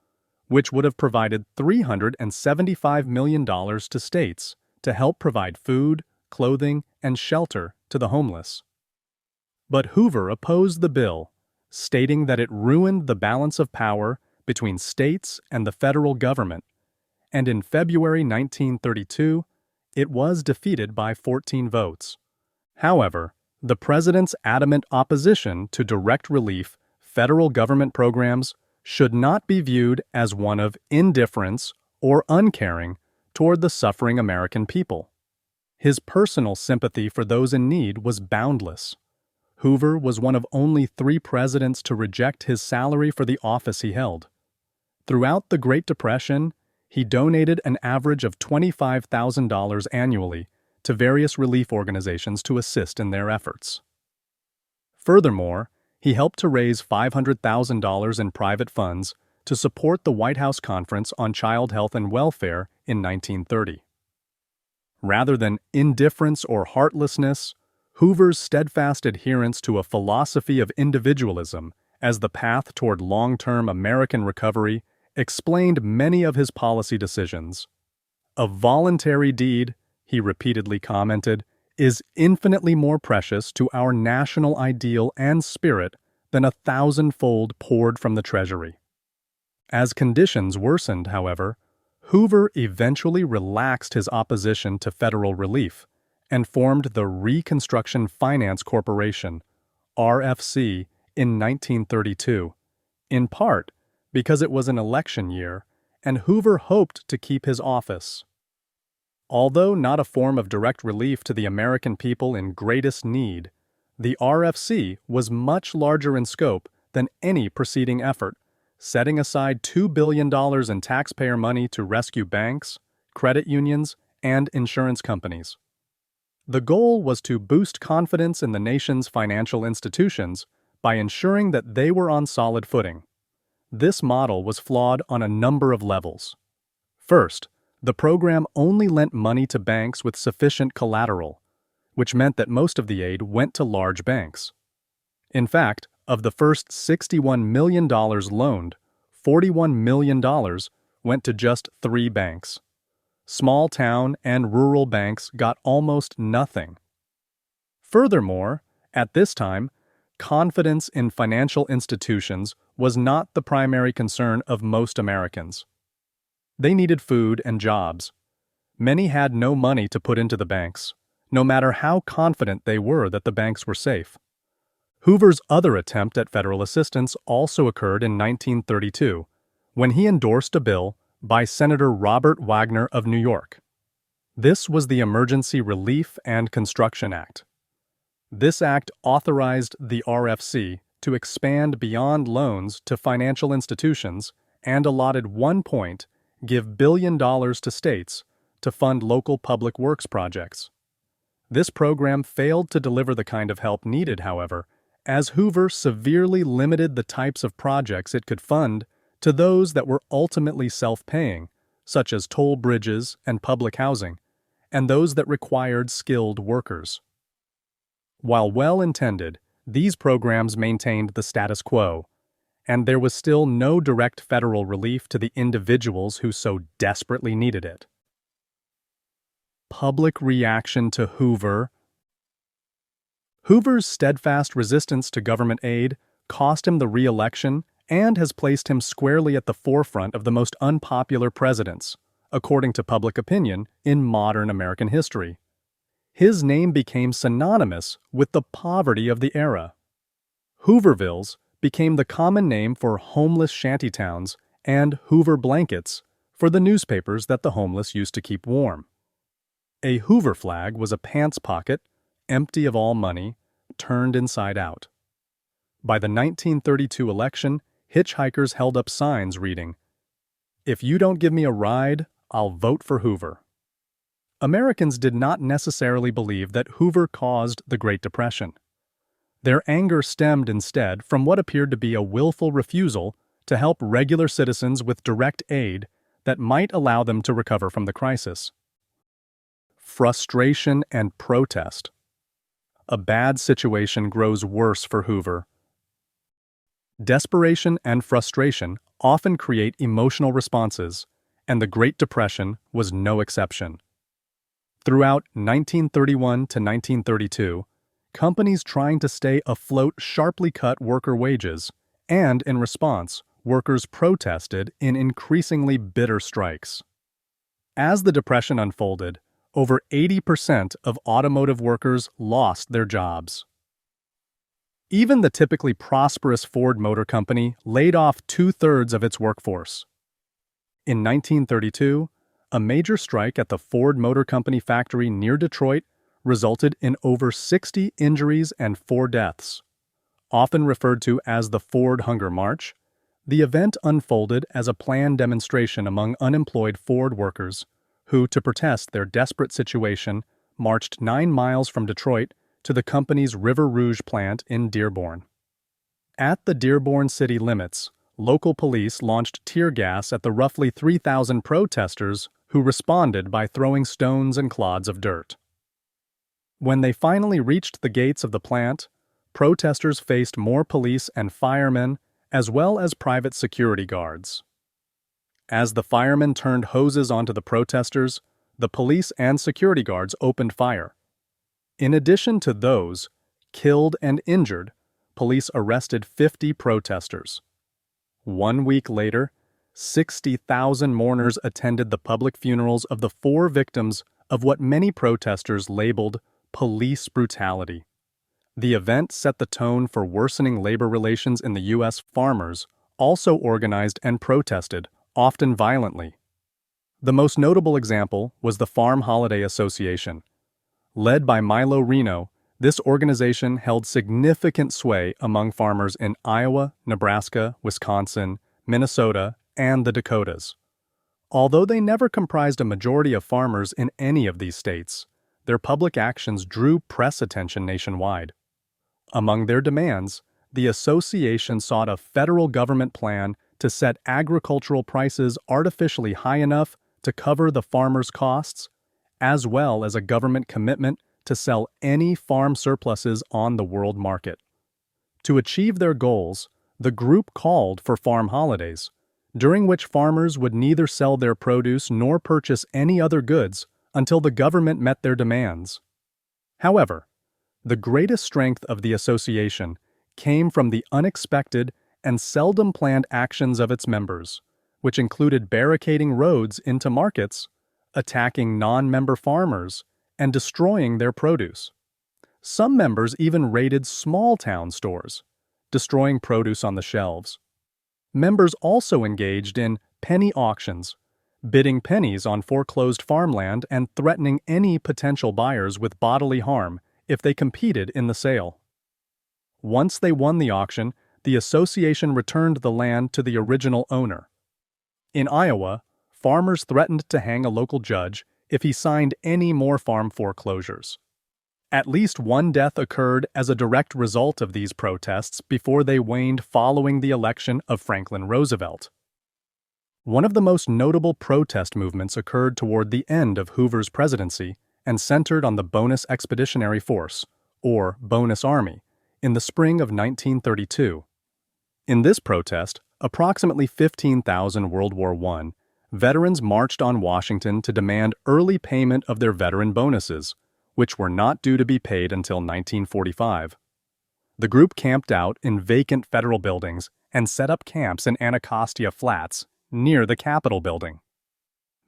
which would have provided $375 million to states to help provide food, clothing, and shelter to the homeless. But Hoover opposed the bill, stating that it ruined the balance of power between states and the federal government, and in February 1932, it was defeated by 14 votes. However, the president's adamant opposition to direct relief federal government programs should not be viewed as one of indifference or uncaring toward the suffering American people. His personal sympathy for those in need was boundless. Hoover was one of only 3 presidents to reject his salary for the office he held. Throughout the Great Depression, he donated an average of $25,000 annually to various relief organizations to assist in their efforts. Furthermore, he helped to raise $500,000 in private funds to support the White House Conference on Child Health and Welfare in 1930. Rather than indifference or heartlessness, Hoover's steadfast adherence to a philosophy of individualism as the path toward long-term American recovery explained many of his policy decisions. "A voluntary deed," he repeatedly commented, "is infinitely more precious to our national ideal and spirit than 1,000-fold poured from the treasury." As conditions worsened, however, Hoover eventually relaxed his opposition to federal relief and formed the Reconstruction Finance Corporation, RFC, in 1932, in part because it was an election year and Hoover hoped to keep his office. Although not a form of direct relief to the American people in greatest need, the RFC was much larger in scope than any preceding effort, setting aside $2 billion in taxpayer money to rescue banks, credit unions, and insurance companies. The goal was to boost confidence in the nation's financial institutions by ensuring that they were on solid footing. This model was flawed on a number of levels. First, the program only lent money to banks with sufficient collateral, which meant that most of the aid went to large banks. In fact, of the first $61 million loaned, $41 million went to just 3 banks. Small town and rural banks got almost nothing. Furthermore, at this time, confidence in financial institutions was not the primary concern of most Americans. They needed food and jobs. Many had no money to put into the banks, no matter how confident they were that the banks were safe. Hoover's other attempt at federal assistance also occurred in 1932, when he endorsed a bill by Senator Robert Wagner of New York. This was the Emergency Relief and Construction Act. This act authorized the RFC to expand beyond loans to financial institutions and allotted give billion-dollar to states to fund local public works projects. This program failed to deliver the kind of help needed, however, as Hoover severely limited the types of projects it could fund to those that were ultimately self-paying, such as toll bridges and public housing, and those that required skilled workers. While well-intended, these programs maintained the status quo, and there was still no direct federal relief to the individuals who so desperately needed it. Public reaction to Hoover. Hoover's steadfast resistance to government aid cost him the re-election and has placed him squarely at the forefront of the most unpopular presidents, according to public opinion, in modern American history. His name became synonymous with the poverty of the era. Hoovervilles became the common name for homeless shantytowns and Hoover blankets for the newspapers that the homeless used to keep warm. A Hoover flag was a pants pocket, empty of all money, turned inside out. By the 1932 election, hitchhikers held up signs reading, "If you don't give me a ride, I'll vote for Hoover." Americans did not necessarily believe that Hoover caused the Great Depression. Their anger stemmed instead from what appeared to be a willful refusal to help regular citizens with direct aid that might allow them to recover from the crisis. Frustration and protest. A bad situation grows worse for Hoover. Desperation and frustration often create emotional responses, and the Great Depression was no exception. Throughout 1931 to 1932, companies trying to stay afloat sharply cut worker wages, and in response, workers protested in increasingly bitter strikes. As the Depression unfolded, over 80% of automotive workers lost their jobs. Even the typically prosperous Ford Motor Company laid off 2/3 of its workforce. In 1932, a major strike at the Ford Motor Company factory near Detroit resulted in over 60 injuries and 4 deaths. Often referred to as the Ford Hunger March, the event unfolded as a planned demonstration among unemployed Ford workers who, to protest their desperate situation, marched 9 miles from Detroit to the company's River Rouge plant in Dearborn. At the Dearborn city limits, local police launched tear gas at the roughly 3,000 protesters who responded by throwing stones and clods of dirt. When they finally reached the gates of the plant, protesters faced more police and firemen as well as private security guards. As the firemen turned hoses onto the protesters, the police and security guards opened fire. In addition to those killed and injured, police arrested 50 protesters. 1 week later, 60,000 mourners attended the public funerals of the 4 victims of what many protesters labeled police brutality. The event set the tone for worsening labor relations in the U.S. Farmers also organized and protested, often violently. The most notable example was the Farm Holiday Association. Led by Milo Reno, this organization held significant sway among farmers in Iowa, Nebraska, Wisconsin, Minnesota, and the Dakotas. Although they never comprised a majority of farmers in any of these states, their public actions drew press attention nationwide. Among their demands, the association sought a federal government plan to set agricultural prices artificially high enough to cover the farmers' costs, as well as a government commitment to sell any farm surpluses on the world market. To achieve their goals, the group called for farm holidays, during which farmers would neither sell their produce nor purchase any other goods until the government met their demands. However, the greatest strength of the association came from the unexpected and seldom planned actions of its members, which included barricading roads into markets, attacking non-member farmers, and destroying their produce. Some members even raided small-town stores, destroying produce on the shelves. Members also engaged in penny auctions, bidding pennies on foreclosed farmland and threatening any potential buyers with bodily harm if they competed in the sale. Once they won the auction, the association returned the land to the original owner. In Iowa, farmers threatened to hang a local judge if he signed any more farm foreclosures. At least one death occurred as a direct result of these protests before they waned following the election of Franklin Roosevelt. One of the most notable protest movements occurred toward the end of Hoover's presidency and centered on the Bonus Expeditionary Force, or Bonus Army, in the spring of 1932. In this protest, approximately 15,000 World War I veterans marched on Washington to demand early payment of their veteran bonuses, which were not due to be paid until 1945. The group camped out in vacant federal buildings and set up camps in Anacostia Flats, near the Capitol building.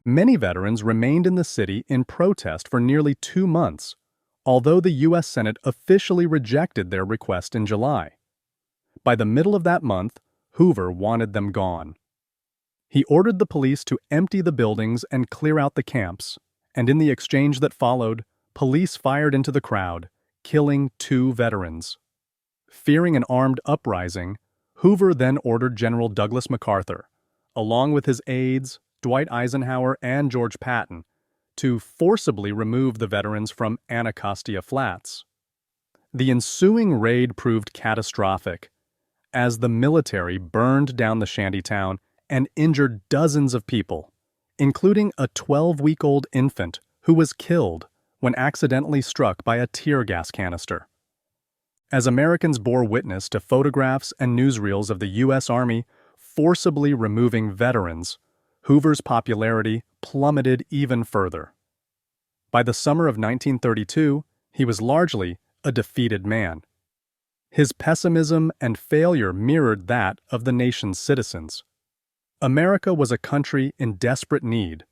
Many veterans remained in the city in protest for nearly 2 months, although the U.S. Senate officially rejected their request in July. By the middle of that month, Hoover wanted them gone. He ordered the police to empty the buildings and clear out the camps, and in the exchange that followed, police fired into the crowd, killing 2 veterans. Fearing an armed uprising, Hoover then ordered General Douglas MacArthur, along with his aides, Dwight Eisenhower and George Patton, to forcibly remove the veterans from Anacostia Flats. The ensuing raid proved catastrophic, as the military burned down the shantytown and injured dozens of people, including a 12-week-old infant who was killed when accidentally struck by a tear gas canister. As Americans bore witness to photographs and newsreels of the U.S. Army forcibly removing veterans, Hoover's popularity plummeted even further. By the summer of 1932, he was largely a defeated man. His pessimism and failure mirrored that of the nation's citizens. America was a country in desperate need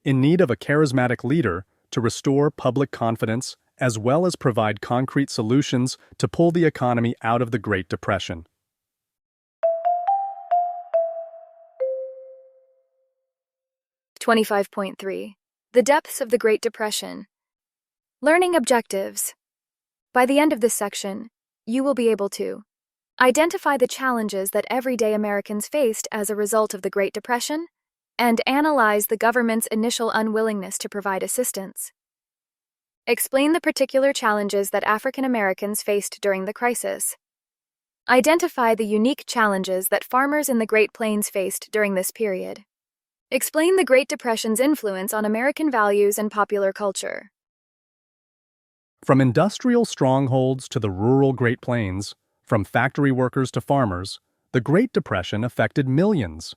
of a charismatic leader to restore public confidence as well as provide concrete solutions to pull the economy out of the Great Depression. .3 The Depths of the Great Depression. Learning Objectives. By the end of this section, you will be able to identify the challenges that everyday Americans faced as a result of the Great Depression and analyze the government's initial unwillingness to provide assistance. Explain the particular challenges that African Americans faced during the crisis. Identify the unique challenges that farmers in the Great Plains faced during this period. Explain the Great Depression's influence on American values and popular culture. From industrial strongholds to the rural Great Plains, from factory workers to farmers, the Great Depression affected millions.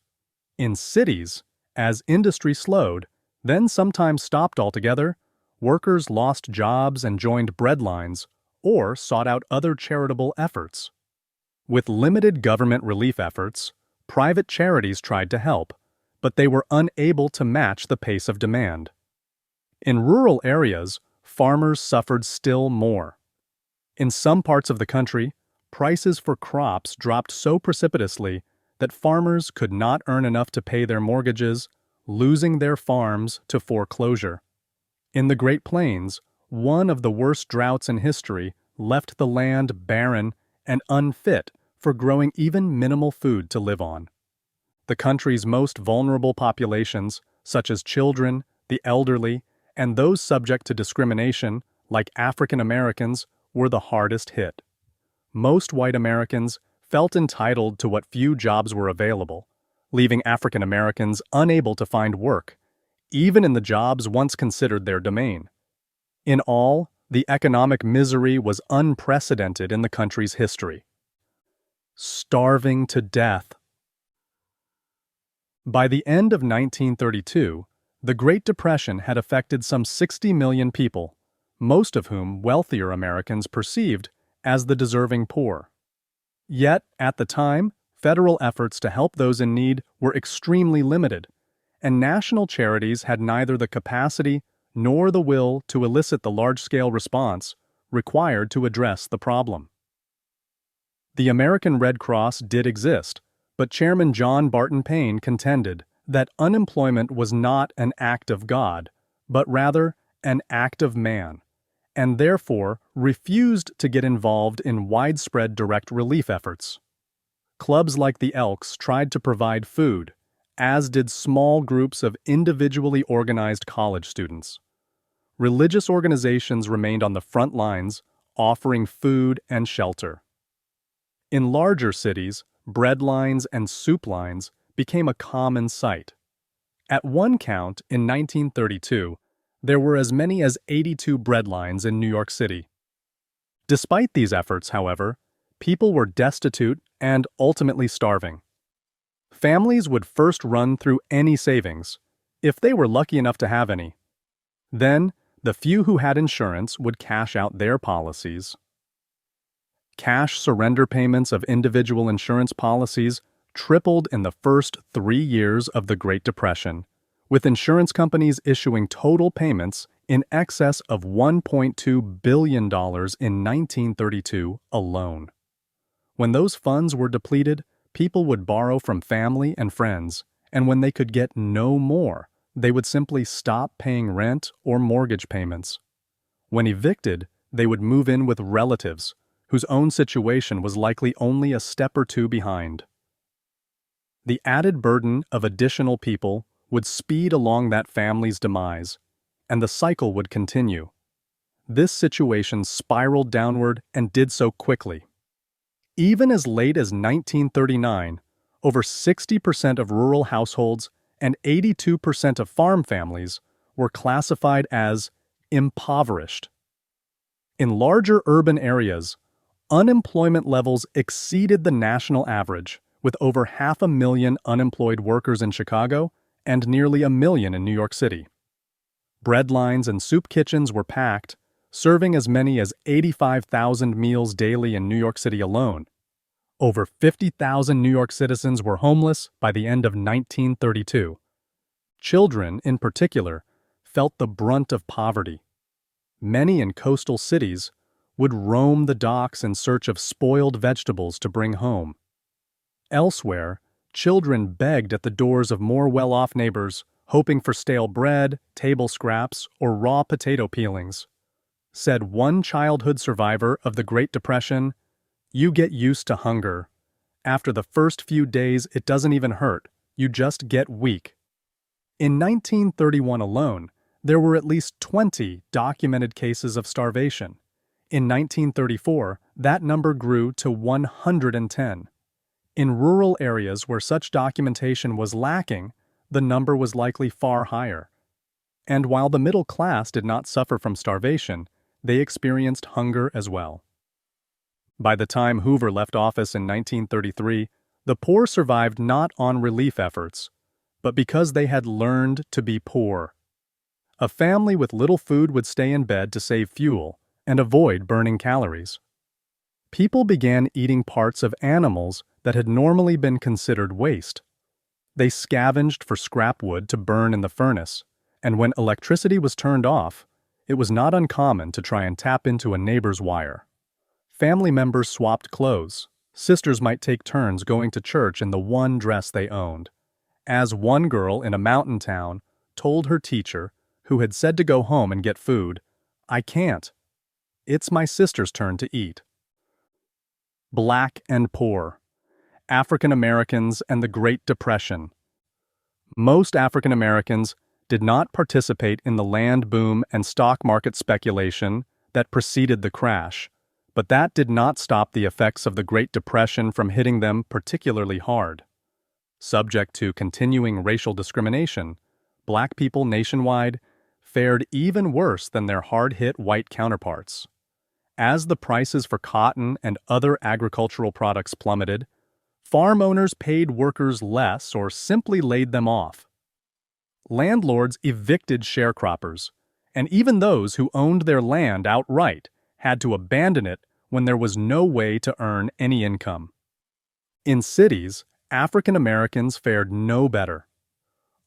In cities, as industry slowed, then sometimes stopped altogether, workers lost jobs and joined breadlines or sought out other charitable efforts. With limited government relief efforts, private charities tried to help, but they were unable to match the pace of demand. In rural areas, farmers suffered still more. In some parts of the country, prices for crops dropped so precipitously that farmers could not earn enough to pay their mortgages, losing their farms to foreclosure. In the Great Plains, one of the worst droughts in history left the land barren and unfit for growing even minimal food to live on. The country's most vulnerable populations, such as children, the elderly, and those subject to discrimination, like African Americans, were the hardest hit. Most white Americans felt entitled to what few jobs were available, leaving African Americans unable to find work, even in the jobs once considered their domain. In all, the economic misery was unprecedented in the country's history. Starving to death. By the end of 1932, the Great Depression had affected some 60 million people, most of whom wealthier Americans perceived as the deserving poor. Yet, at the time, federal efforts to help those in need were extremely limited, and national charities had neither the capacity nor the will to elicit the large-scale response required to address the problem. The American Red Cross did exist, but Chairman John Barton Payne contended that unemployment was not an act of God, but rather an act of man, and therefore refused to get involved in widespread direct relief efforts. Clubs like the Elks tried to provide food, as did small groups of individually organized college students. Religious organizations remained on the front lines, offering food and shelter. In larger cities, bread lines and soup lines became a common sight. At one count, in 1932, there were as many as 82 bread lines in New York City. Despite these efforts, however, people were destitute and ultimately starving. Families would first run through any savings, if they were lucky enough to have any. Then, the few who had insurance would cash out their policies. Cash surrender payments of individual insurance policies tripled in the first 3 years of the Great Depression, with insurance companies issuing total payments in excess of $1.2 billion in 1932 alone. When those funds were depleted, people would borrow from family and friends, and when they could get no more, they would simply stop paying rent or mortgage payments. When evicted, they would move in with relatives, whose own situation was likely only a step or two behind. The added burden of additional people would speed along that family's demise, and the cycle would continue. This situation spiraled downward and did so quickly. Even as late as 1939, over 60% of rural households and 82% of farm families were classified as impoverished. In larger urban areas, unemployment levels exceeded the national average, with over 500,000 unemployed workers in Chicago and nearly 1 million in New York City. Bread lines and soup kitchens were packed, serving as many as 85,000 meals daily in New York City alone. Over 50,000 New York citizens were homeless by the end of 1932. Children, in particular, felt the brunt of poverty. Many in coastal cities would roam the docks in search of spoiled vegetables to bring home. Elsewhere, children begged at the doors of more well-off neighbors, hoping for stale bread, table scraps, or raw potato peelings. Said one childhood survivor of the Great Depression, "You get used to hunger. After the first few days, it doesn't even hurt. You just get weak." In 1931 alone, there were at least 20 documented cases of starvation. In 1934, that number grew to 110. In rural areas where such documentation was lacking, the number was likely far higher. And while the middle class did not suffer from starvation, they experienced hunger as well. By the time Hoover left office in 1933, the poor survived not on relief efforts, but because they had learned to be poor. A family with little food would stay in bed to save fuel and avoid burning calories. People began eating parts of animals that had normally been considered waste. They scavenged for scrap wood to burn in the furnace, and when electricity was turned off, it was not uncommon to try and tap into a neighbor's wire. Family members swapped clothes. Sisters might take turns going to church in the one dress they owned. As one girl in a mountain town told her teacher, who had said to go home and get food, "I can't. It's my sister's turn to eat." Black and poor. African Americans and the Great Depression. Most African Americans did not participate in the land boom and stock market speculation that preceded the crash, but that did not stop the effects of the Great Depression from hitting them particularly hard. Subject to continuing racial discrimination, black people nationwide fared even worse than their hard-hit white counterparts. As the prices for cotton and other agricultural products plummeted, farm owners paid workers less or simply laid them off. Landlords evicted sharecroppers, and even those who owned their land outright had to abandon it when there was no way to earn any income. In cities, African Americans fared no better.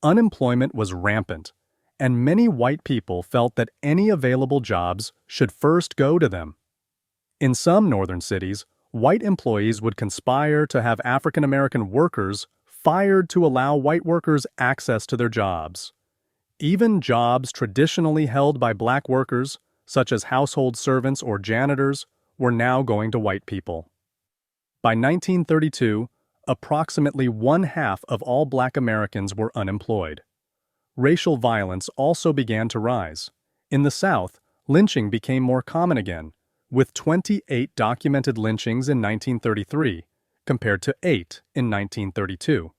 Unemployment was rampant, and many white people felt that any available jobs should first go to them. In some northern cities, white employees would conspire to have African American workers fired to allow white workers access to their jobs. Even jobs traditionally held by black workers, such as household servants or janitors, were now going to white people. By 1932, approximately 1/2 of all Black Americans were unemployed. Racial violence also began to rise. In the South, lynching became more common again, with 28 documented lynchings in 1933, compared to 8 in 1932.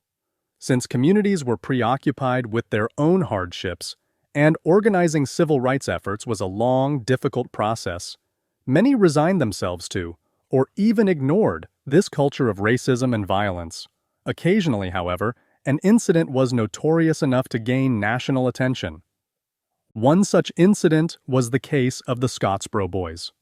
Since communities were preoccupied with their own hardships, and organizing civil rights efforts was a long, difficult process, many resigned themselves to, or even ignored, this culture of racism and violence. Occasionally, however, an incident was notorious enough to gain national attention. One such incident was the case of the Scottsboro Boys.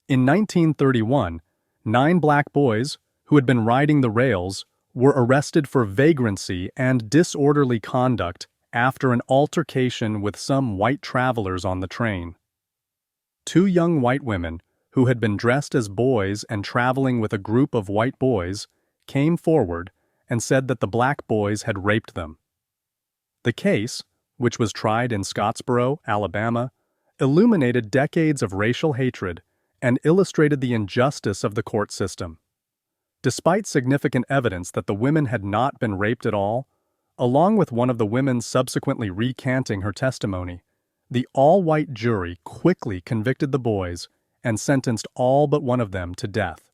In 1931, 9 Black boys, who had been riding the rails, were arrested for vagrancy and disorderly conduct after an altercation with some white travelers on the train. 2 young white women, who had been dressed as boys and traveling with a group of white boys, came forward and said that the Black boys had raped them. The case, which was tried in Scottsboro, Alabama, illuminated decades of racial hatred and illustrated the injustice of the court system. Despite significant evidence that the women had not been raped at all, along with one of the women subsequently recanting her testimony, the all-white jury quickly convicted the boys and sentenced all but one of them to death.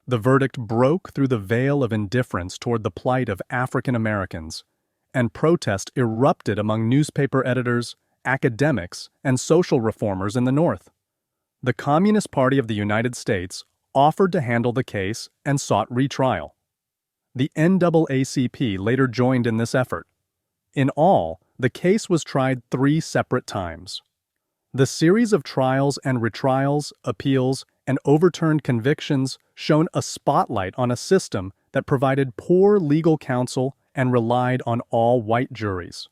The verdict broke through the veil of indifference toward the plight of African Americans, and protest erupted among newspaper editors, academics, and social reformers in the North. The Communist Party of the United States offered to handle the case and sought retrial. The NAACP later joined in this effort. In all, the case was tried 3 separate times. The series of trials and retrials, appeals, and overturned convictions shone a spotlight on a system that provided poor legal counsel and relied on all white juries.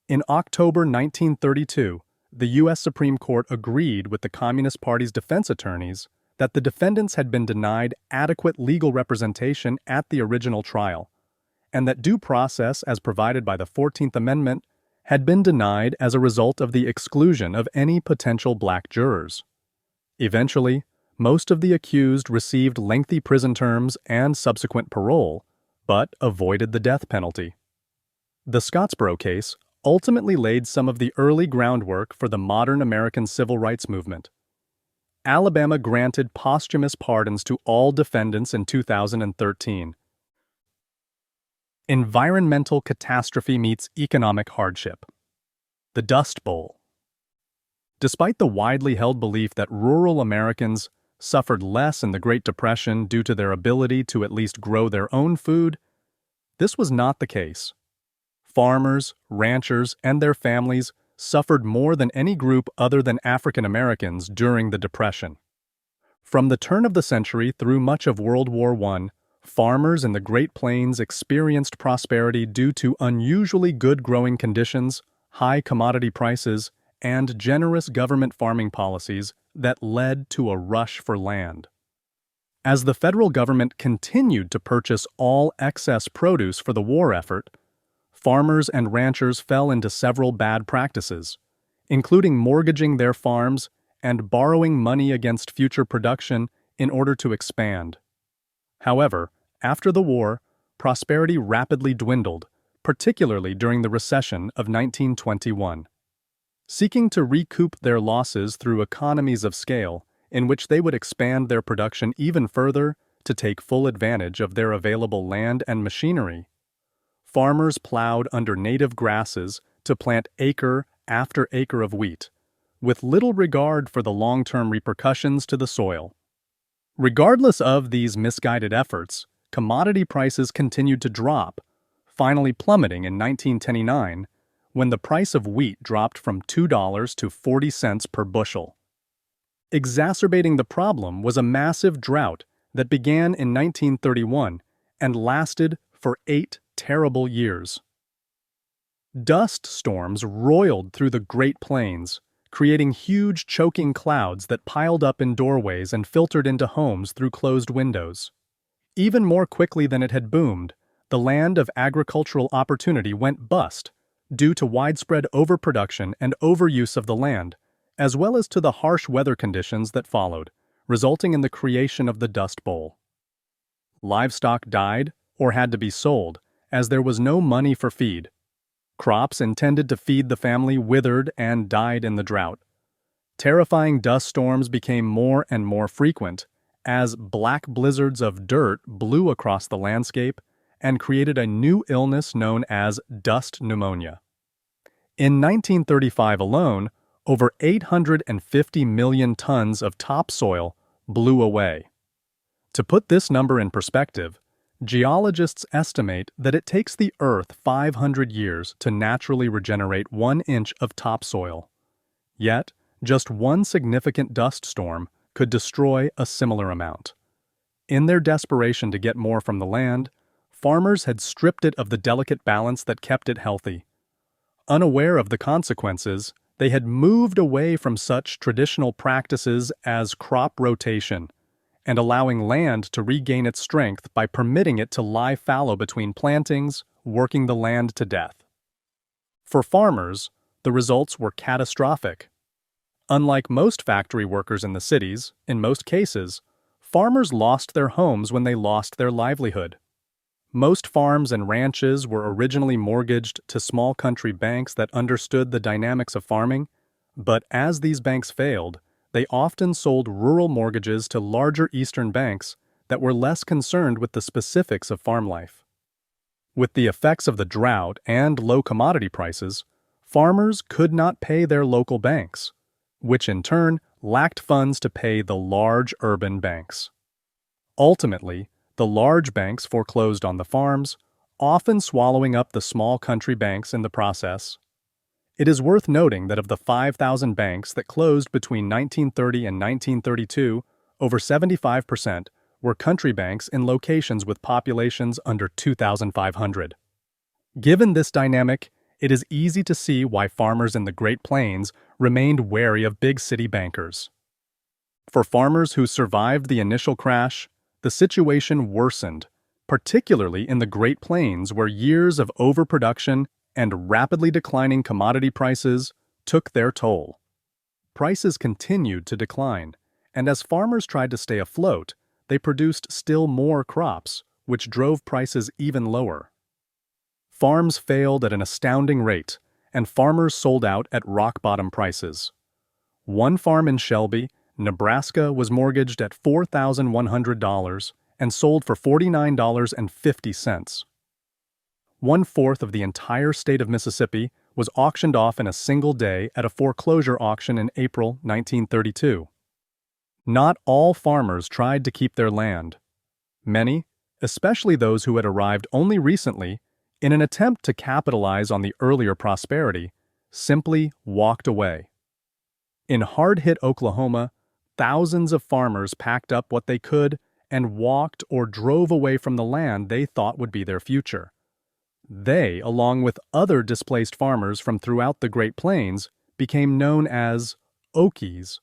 In October 1932, the U.S. Supreme Court agreed with the Communist Party's defense attorneys that the defendants had been denied adequate legal representation at the original trial, and that due process as provided by the 14th Amendment had been denied as a result of the exclusion of any potential Black jurors. Eventually, most of the accused received lengthy prison terms and subsequent parole, but avoided the death penalty. The Scottsboro case ultimately laid some of the early groundwork for the modern American civil rights movement. Alabama granted posthumous pardons to all defendants in 2013. Environmental catastrophe meets economic hardship. The Dust Bowl. Despite the widely held belief that rural Americans suffered less in the Great Depression due to their ability to at least grow their own food, this was not the case. Farmers, ranchers, and their families suffered more than any group other than African Americans during the Depression. From the turn of the century through much of World War I, farmers in the Great Plains experienced prosperity due to unusually good growing conditions, high commodity prices, and generous government farming policies that led to a rush for land. As the federal government continued to purchase all excess produce for the war effort, farmers and ranchers fell into several bad practices, including mortgaging their farms and borrowing money against future production in order to expand. However, after the war, prosperity rapidly dwindled, particularly during the recession of 1921. Seeking to recoup their losses through economies of scale, in which they would expand their production even further to take full advantage of their available land and machinery, farmers plowed under native grasses to plant acre after acre of wheat, with little regard for the long-term repercussions to the soil. Regardless of these misguided efforts, commodity prices continued to drop, finally plummeting in 1929 when the price of wheat dropped from $2 to 40 cents per bushel. Exacerbating the problem was a massive drought that began in 1931 and lasted for 8 terrible years. Dust storms roiled through the Great Plains, creating huge choking clouds that piled up in doorways and filtered into homes through closed windows. Even more quickly than it had boomed, the land of agricultural opportunity went bust due to widespread overproduction and overuse of the land, as well as to the harsh weather conditions that followed, resulting in the creation of the Dust Bowl. Livestock died or had to be sold, as there was no money for feed. Crops intended to feed the family withered and died in the drought. Terrifying dust storms became more and more frequent, as black blizzards of dirt blew across the landscape and created a new illness known as dust pneumonia. In 1935 alone, over 850 million tons of topsoil blew away. To put this number in perspective, geologists estimate that it takes the Earth 500 years to naturally regenerate 1 inch of topsoil. Yet, just one significant dust storm could destroy a similar amount. In their desperation to get more from the land, farmers had stripped it of the delicate balance that kept it healthy. Unaware of the consequences, they had moved away from such traditional practices as crop rotation and allowing land to regain its strength by permitting it to lie fallow between plantings, working the land to death. For farmers, the results were catastrophic. Unlike most factory workers in the cities, in most cases, farmers lost their homes when they lost their livelihood. Most farms and ranches were originally mortgaged to small country banks that understood the dynamics of farming, but as these banks failed, they often sold rural mortgages to larger eastern banks that were less concerned with the specifics of farm life. With the effects of the drought and low commodity prices, farmers could not pay their local banks, which in turn lacked funds to pay the large urban banks. Ultimately, the large banks foreclosed on the farms, often swallowing up the small country banks in the process. It is worth noting that of the 5,000 banks that closed between 1930 and 1932, over 75% were country banks in locations with populations under 2,500. Given this dynamic, it is easy to see why farmers in the Great Plains remained wary of big city bankers. For farmers who survived the initial crash, the situation worsened, particularly in the Great Plains where years of overproduction and rapidly declining commodity prices took their toll. Prices continued to decline, and as farmers tried to stay afloat, they produced still more crops, which drove prices even lower. Farms failed at an astounding rate, and farmers sold out at rock-bottom prices. One farm in Shelby, Nebraska, was mortgaged at $4,100 and sold for $49.50. 1/4 of the entire state of Mississippi was auctioned off in a single day at a foreclosure auction in April 1932. Not all farmers tried to keep their land. Many, especially those who had arrived only recently, in an attempt to capitalize on the earlier prosperity, simply walked away. In hard-hit Oklahoma, thousands of farmers packed up what they could and walked or drove away from the land they thought would be their future. They, along with other displaced farmers from throughout the Great Plains, became known as Okies.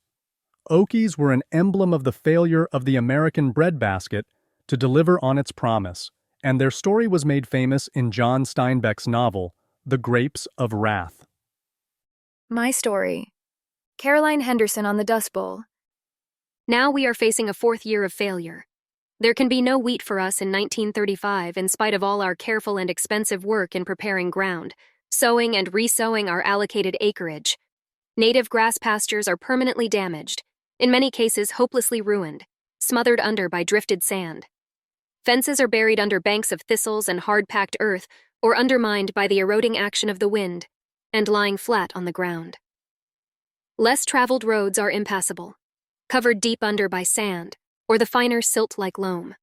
Okies were an emblem of the failure of the American breadbasket to deliver on its promise, and their story was made famous in John Steinbeck's novel, The Grapes of Wrath. My story. Caroline Henderson on the Dust Bowl. Now we are facing a 4th year of failure. There can be no wheat for us in 1935 in spite of all our careful and expensive work in preparing ground, sowing and re-sowing our allocated acreage. Native grass pastures are permanently damaged, in many cases hopelessly ruined, smothered under by drifted sand. Fences are buried under banks of thistles and hard-packed earth or undermined by the eroding action of the wind and lying flat on the ground. Less traveled roads are impassable, covered deep under by sand or the finer silt-like loam.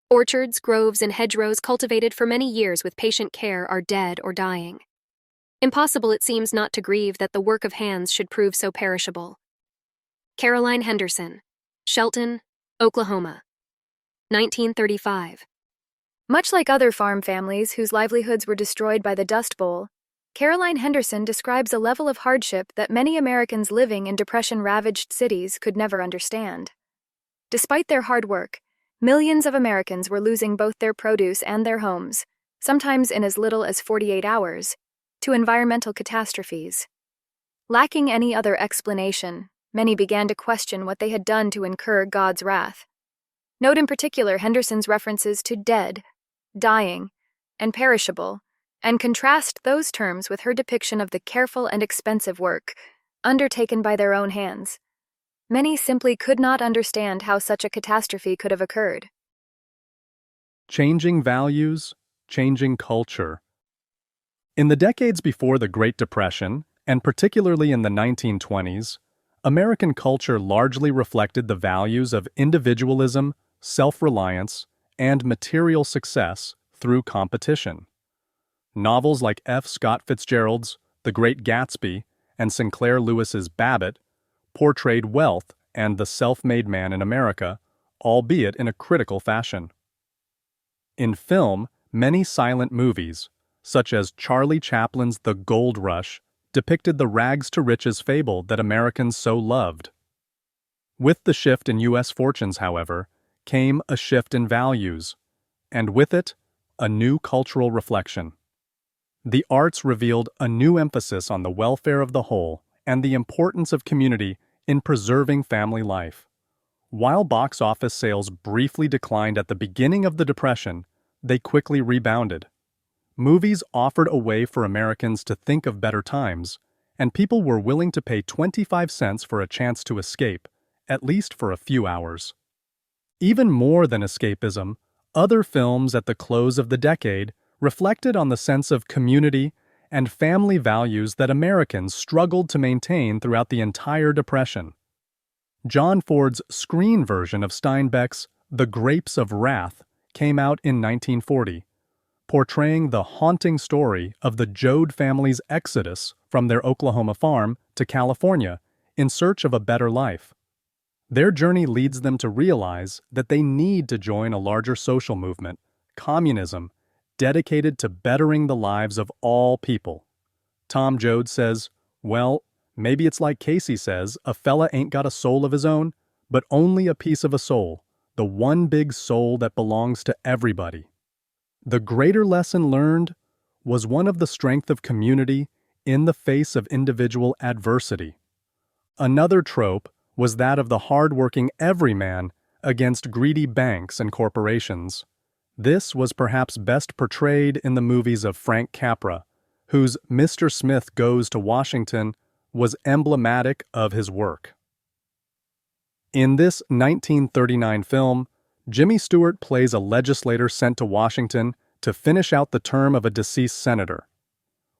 Orchards, groves, and hedgerows cultivated for many years with patient care are dead or dying. Impossible it seems not to grieve that the work of hands should prove so perishable. Caroline Henderson, Shelton, Oklahoma, 1935. Much like other farm families whose livelihoods were destroyed by the Dust Bowl, Caroline Henderson describes a level of hardship that many Americans living in depression-ravaged cities could never understand. Despite their hard work, millions of Americans were losing both their produce and their homes, sometimes in as little as 48 hours, to environmental catastrophes. Lacking any other explanation, many began to question what they had done to incur God's wrath. Note in particular Henderson's references to dead, dying, and perishable, and contrast those terms with her depiction of the careful and expensive work undertaken by their own hands. Many simply could not understand how such a catastrophe could have occurred. Changing values, changing culture. In the decades before the Great Depression, and particularly in the 1920s, American culture largely reflected the values of individualism, self-reliance, and material success through competition. Novels like F. Scott Fitzgerald's The Great Gatsby and Sinclair Lewis's Babbitt portrayed wealth and the self-made man in America, albeit in a critical fashion. In film, many silent movies, such as Charlie Chaplin's The Gold Rush, depicted the rags-to-riches fable that Americans so loved. With the shift in U.S. fortunes, however, came a shift in values, and with it, a new cultural reflection. The arts revealed a new emphasis on the welfare of the whole and the importance of community in preserving family life. While box office sales briefly declined at the beginning of the Depression, they quickly rebounded. Movies offered a way for Americans to think of better times, and people were willing to pay 25 cents for a chance to escape, at least for a few hours. Even more than escapism, other films at the close of the decade reflected on the sense of community and family values that Americans struggled to maintain throughout the entire Depression. John Ford's screen version of Steinbeck's The Grapes of Wrath came out in 1940, portraying the haunting story of the Joad family's exodus from their Oklahoma farm to California in search of a better life. Their journey leads them to realize that they need to join a larger social movement, communism, dedicated to bettering the lives of all people. Tom Joad says, "Well, maybe it's like Casey says, a fella ain't got a soul of his own, but only a piece of a soul, the one big soul that belongs to everybody." The greater lesson learned was one of the strength of community in the face of individual adversity. Another trope was that of the hard-working everyman against greedy banks and corporations. This was perhaps best portrayed in the movies of Frank Capra, whose Mr. Smith Goes to Washington was emblematic of his work. In this 1939 film, Jimmy Stewart plays a legislator sent to Washington to finish out the term of a deceased senator.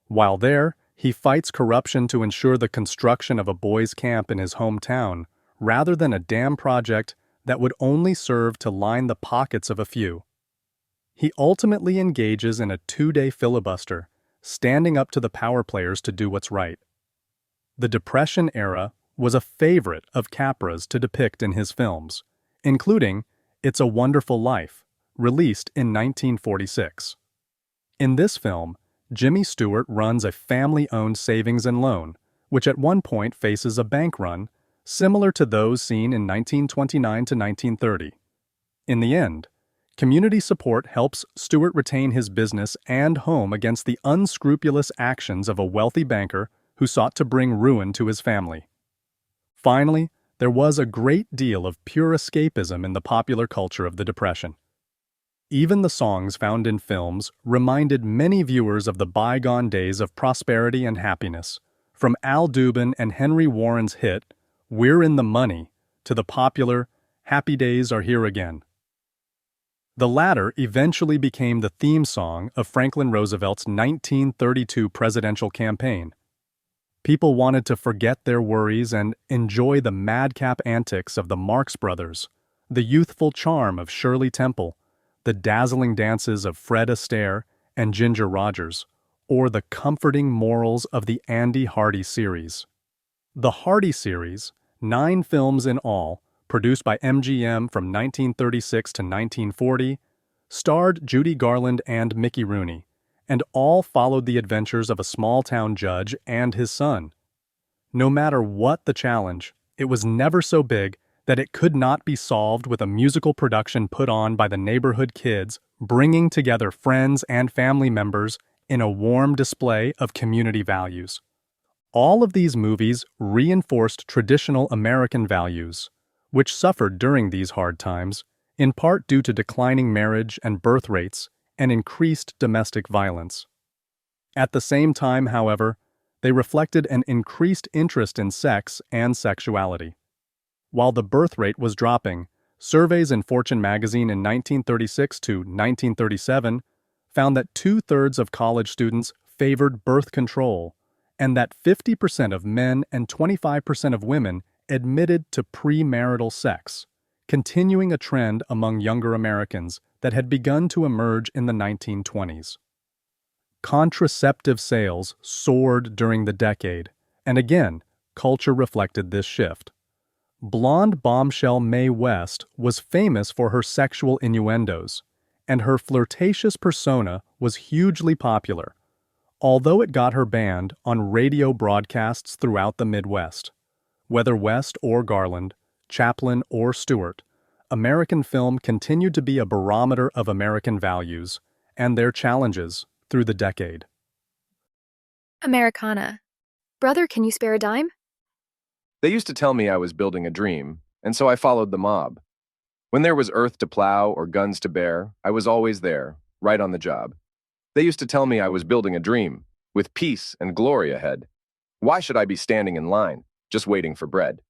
While there, he fights corruption to ensure the construction of a boys' camp in his hometown, rather than a dam project that would only serve to line the pockets of a few. He ultimately engages in a 2-day filibuster, standing up to the power players to do what's right. The Depression era was a favorite of Capra's to depict in his films, including It's a Wonderful Life, released in 1946. In this film, Jimmy Stewart runs a family-owned savings and loan, which at one point faces a bank run, similar to those seen in 1929 to 1930. In the end, community support helps Stewart retain his business and home against the unscrupulous actions of a wealthy banker who sought to bring ruin to his family. Finally, there was a great deal of pure escapism in the popular culture of the Depression. Even the songs found in films reminded many viewers of the bygone days of prosperity and happiness, from Al Dubin and Henry Warren's hit, We're in the Money, to the popular Happy Days Are Here Again. The latter eventually became the theme song of Franklin Roosevelt's 1932 presidential campaign. People wanted to forget their worries and enjoy the madcap antics of the Marx Brothers, the youthful charm of Shirley Temple, the dazzling dances of Fred Astaire and Ginger Rogers, or the comforting morals of the Andy Hardy series. The Hardy series, 9 films in all, produced by MGM from 1936 to 1940, starred Judy Garland and Mickey Rooney, and all followed the adventures of a small-town judge and his son. No matter what the challenge, it was never so big that it could not be solved with a musical production put on by the neighborhood kids, bringing together friends and family members in a warm display of community values. All of these movies reinforced traditional American values, which suffered during these hard times, in part due to declining marriage and birth rates and increased domestic violence. At the same time, however, they reflected an increased interest in sex and sexuality. While the birth rate was dropping, surveys in Fortune magazine in 1936 to 1937 found that 2/3 of college students favored birth control, and that 50% of men and 25% of women admitted to premarital sex, continuing a trend among younger Americans that had begun to emerge in the 1920s. Contraceptive sales soared during the decade, and again, culture reflected this shift. Blonde bombshell Mae West was famous for her sexual innuendos, and her flirtatious persona was hugely popular, although it got her banned on radio broadcasts throughout the Midwest. Whether West or Garland, Chaplin or Stewart, American film continued to be a barometer of American values and their challenges through the decade. Americana. Brother, can you spare a dime? They used to tell me I was building a dream, and so I followed the mob. When there was earth to plow or guns to bear, I was always there, right on the job. They used to tell me I was building a dream, with peace and glory ahead. Why should I be standing in line, just waiting for bread?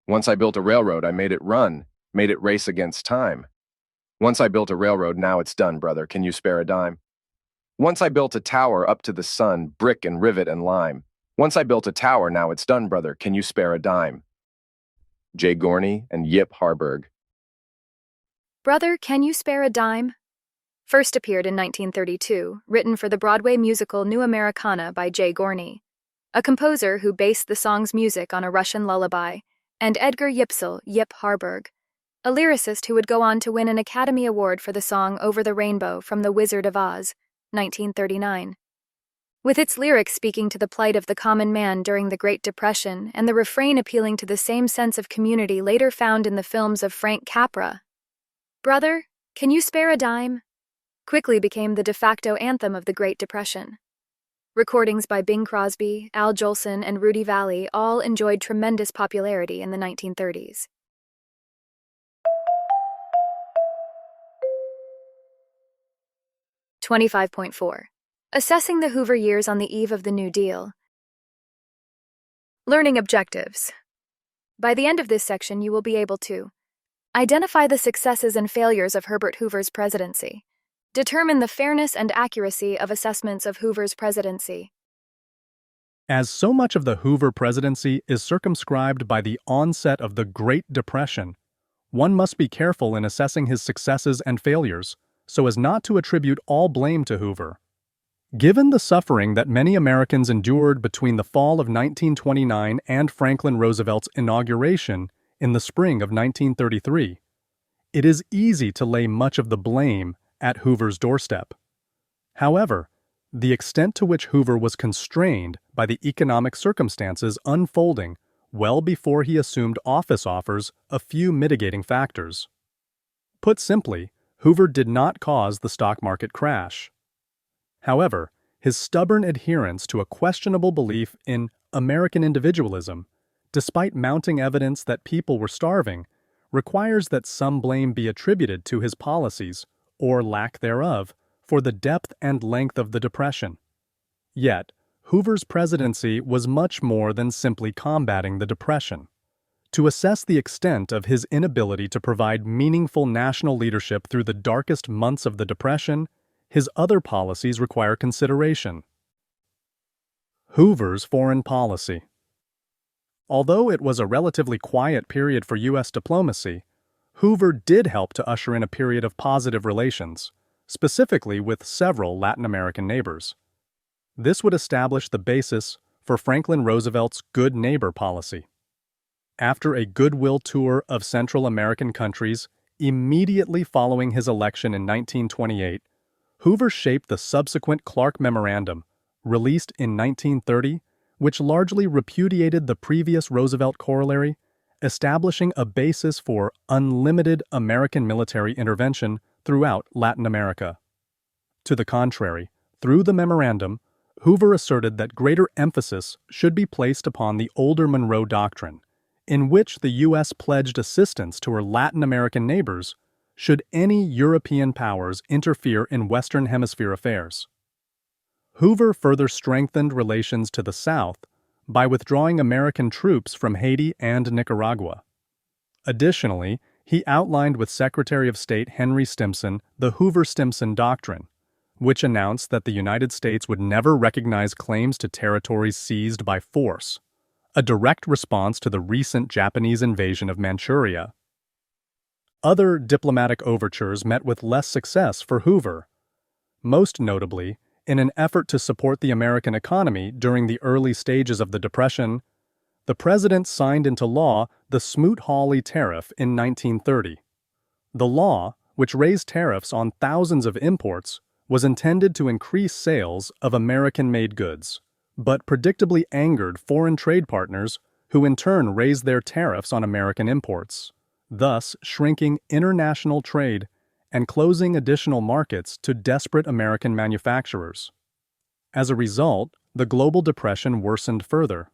Once I built a railroad, I made it run, made it race against time. Once I built a railroad, now it's done, brother, can you spare a dime? Once I built a tower up to the sun, brick and rivet and lime. Once I built a tower, now it's done, brother, can you spare a dime? Jay Gorney and Yip Harburg. Brother, can you spare a dime? First appeared in 1932, written for the Broadway musical New Americana by Jay Gorney, a composer who based the song's music on a Russian lullaby, and Edgar Yipsel, Yip Harburg, a lyricist who would go on to win an Academy Award for the song Over the Rainbow from The Wizard of Oz, 1939. With its lyrics speaking to the plight of the common man during the Great Depression and the refrain appealing to the same sense of community later found in the films of Frank Capra, Brother, Can You Spare a Dime? Quickly became the de facto anthem of the Great Depression. Recordings by Bing Crosby, Al Jolson, and Rudy Vallee all enjoyed tremendous popularity in the 1930s. (25.4) Assessing the Hoover years on the eve of the New Deal. Learning objectives. By the end of this section, you will be able to identify the successes and failures of Herbert Hoover's presidency, determine the fairness and accuracy of assessments of Hoover's presidency. As so much of the Hoover presidency is circumscribed by the onset of the Great Depression, one must be careful in assessing his successes and failures, so as not to attribute all blame to Hoover. Given the suffering that many Americans endured between the fall of 1929 and Franklin Roosevelt's inauguration in the spring of 1933, it is easy to lay much of the blame at Hoover's doorstep. However, the extent to which Hoover was constrained by the economic circumstances unfolding well before he assumed office offers a few mitigating factors. Put simply, Hoover did not cause the stock market crash. However, his stubborn adherence to a questionable belief in American individualism, despite mounting evidence that people were starving, requires that some blame be attributed to his policies, or lack thereof, for the depth and length of the Depression. Yet, Hoover's presidency was much more than simply combating the Depression. To assess the extent of his inability to provide meaningful national leadership through the darkest months of the Depression, his other policies require consideration. Hoover's foreign policy. Although it was a relatively quiet period for U.S. diplomacy, Hoover did help to usher in a period of positive relations, specifically with several Latin American neighbors. This would establish the basis for Franklin Roosevelt's Good Neighbor policy. After a goodwill tour of Central American countries immediately following his election in 1928, Hoover shaped the subsequent Clark Memorandum, released in 1930, which largely repudiated the previous Roosevelt corollary, establishing a basis for unlimited American military intervention throughout Latin America. To the contrary, through the memorandum, Hoover asserted that greater emphasis should be placed upon the older Monroe Doctrine, in which the U.S. pledged assistance to her Latin American neighbors should any European powers interfere in Western Hemisphere affairs. Hoover further strengthened relations to the South by withdrawing American troops from Haiti and Nicaragua. Additionally, he outlined with Secretary of State Henry Stimson the Hoover-Stimson Doctrine, which announced that the United States would never recognize claims to territories seized by force, a direct response to the recent Japanese invasion of Manchuria. Other diplomatic overtures met with less success for Hoover. Most notably, in an effort to support the American economy during the early stages of the Depression, the president signed into law the Smoot-Hawley Tariff in 1930. The law, which raised tariffs on thousands of imports, was intended to increase sales of American-made goods, but predictably angered foreign trade partners who in turn raised their tariffs on American imports, thus shrinking international trade and closing additional markets to desperate American manufacturers. As a result, the global depression worsened further.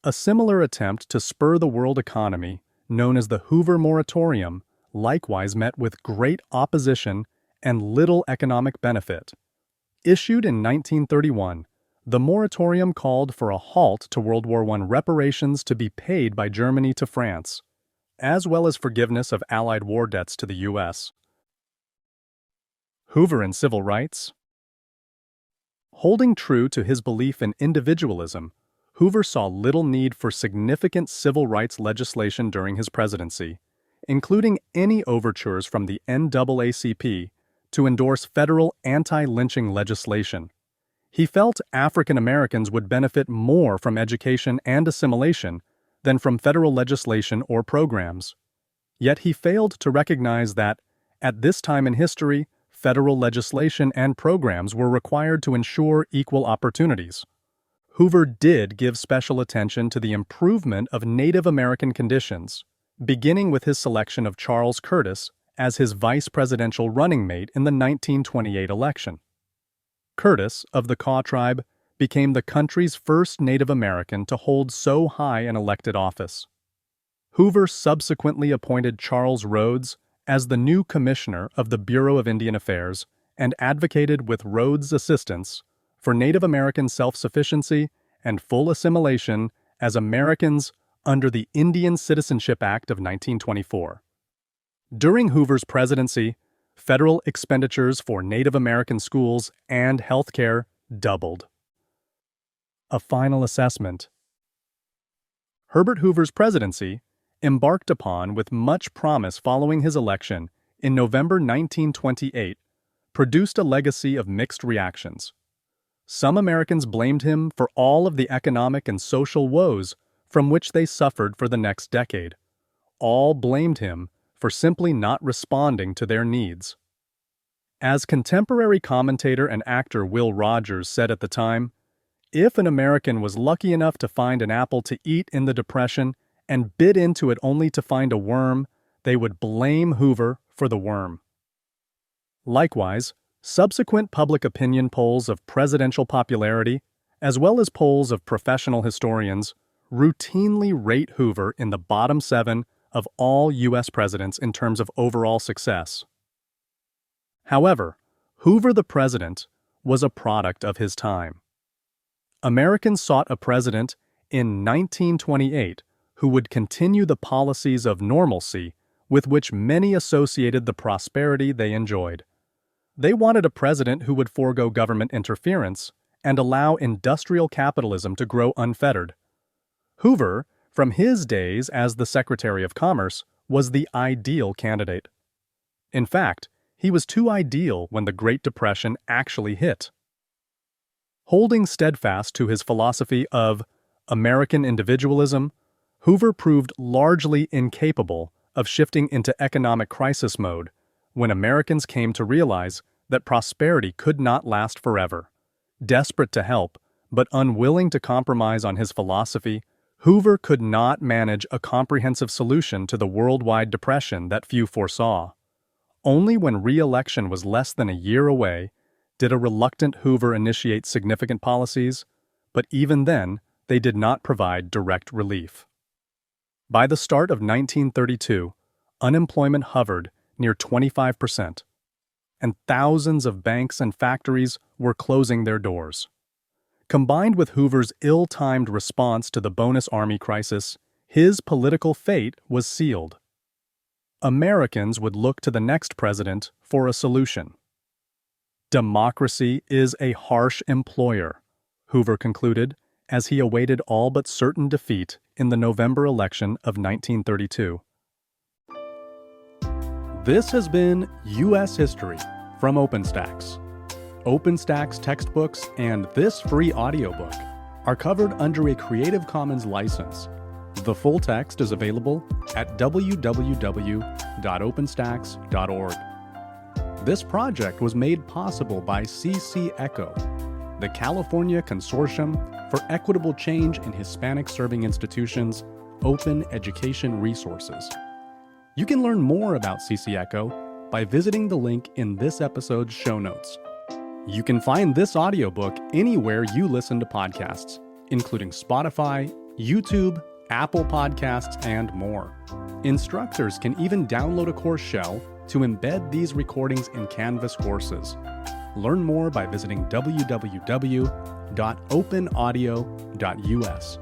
A similar attempt to spur the world economy, known as the Hoover Moratorium, likewise met with great opposition and little economic benefit. Issued in 1931, the moratorium called for a halt to World War I reparations to be paid by Germany to France, as well as forgiveness of Allied war debts to the U.S. Hoover and civil rights. Holding true to his belief in individualism, Hoover saw little need for significant civil rights legislation during his presidency, including any overtures from the NAACP to endorse federal anti-lynching legislation. He felt African Americans would benefit more from education and assimilation than from federal legislation or programs. Yet he failed to recognize that, at this time in history, federal legislation and programs were required to ensure equal opportunities. Hoover did give special attention to the improvement of Native American conditions, beginning with his selection of Charles Curtis as his vice presidential running mate in the 1928 election. Curtis, of the Kaw tribe, became the country's first Native American to hold so high an elected office. Hoover subsequently appointed Charles Rhodes as the new commissioner of the Bureau of Indian Affairs and advocated with Rhodes' assistance for Native American self-sufficiency and full assimilation as Americans under the Indian Citizenship Act of 1924. During Hoover's presidency, federal expenditures for Native American schools and health care doubled. A final assessment. Herbert Hoover's presidency, embarked upon with much promise following his election in November 1928, produced a legacy of mixed reactions. Some Americans blamed him for all of the economic and social woes from which they suffered for the next decade. All blamed him for simply not responding to their needs. As contemporary commentator and actor Will Rogers said at the time, if an American was lucky enough to find an apple to eat in the Depression and bit into it only to find a worm, they would blame Hoover for the worm. Likewise, subsequent public opinion polls of presidential popularity, as well as polls of professional historians, routinely rate Hoover in the bottom 7 of all U.S. presidents in terms of overall success. However, Hoover the president was a product of his time. Americans sought a president in 1928 who would continue the policies of normalcy with which many associated the prosperity they enjoyed. They wanted a president who would forego government interference and allow industrial capitalism to grow unfettered. Hoover, from his days as the Secretary of Commerce, was the ideal candidate. In fact, he was too ideal when the Great Depression actually hit. Holding steadfast to his philosophy of American individualism, Hoover proved largely incapable of shifting into economic crisis mode when Americans came to realize that prosperity could not last forever. Desperate to help, but unwilling to compromise on his philosophy, Hoover could not manage a comprehensive solution to the worldwide depression that few foresaw. Only when re-election was less than a year away did a reluctant Hoover initiate significant policies, but even then, they did not provide direct relief. By the start of 1932, unemployment hovered near 25%, and thousands of banks and factories were closing their doors. Combined with Hoover's ill-timed response to the bonus army crisis, his political fate was sealed. Americans would look to the next president for a solution. Democracy is a harsh employer, Hoover concluded as he awaited all but certain defeat in the November election of 1932. This has been U.S. History from OpenStax. OpenStax textbooks and this free audiobook are covered under a Creative Commons license. The full text is available at www.openstax.org. This project was made possible by CC Echo, the California Consortium for Equitable Change in Hispanic Serving Institutions, Open Education Resources. You can learn more about CC Echo by visiting the link in this episode's show notes. You can find this audiobook anywhere you listen to podcasts, including Spotify, YouTube, Apple Podcasts, and more. Instructors can even download a course shell to embed these recordings in Canvas courses. Learn more by visiting www.openaudio.us.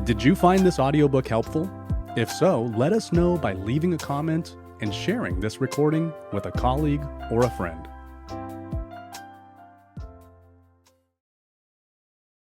Did you find this audiobook helpful? If so, let us know by leaving a comment and sharing this recording with a colleague or a friend.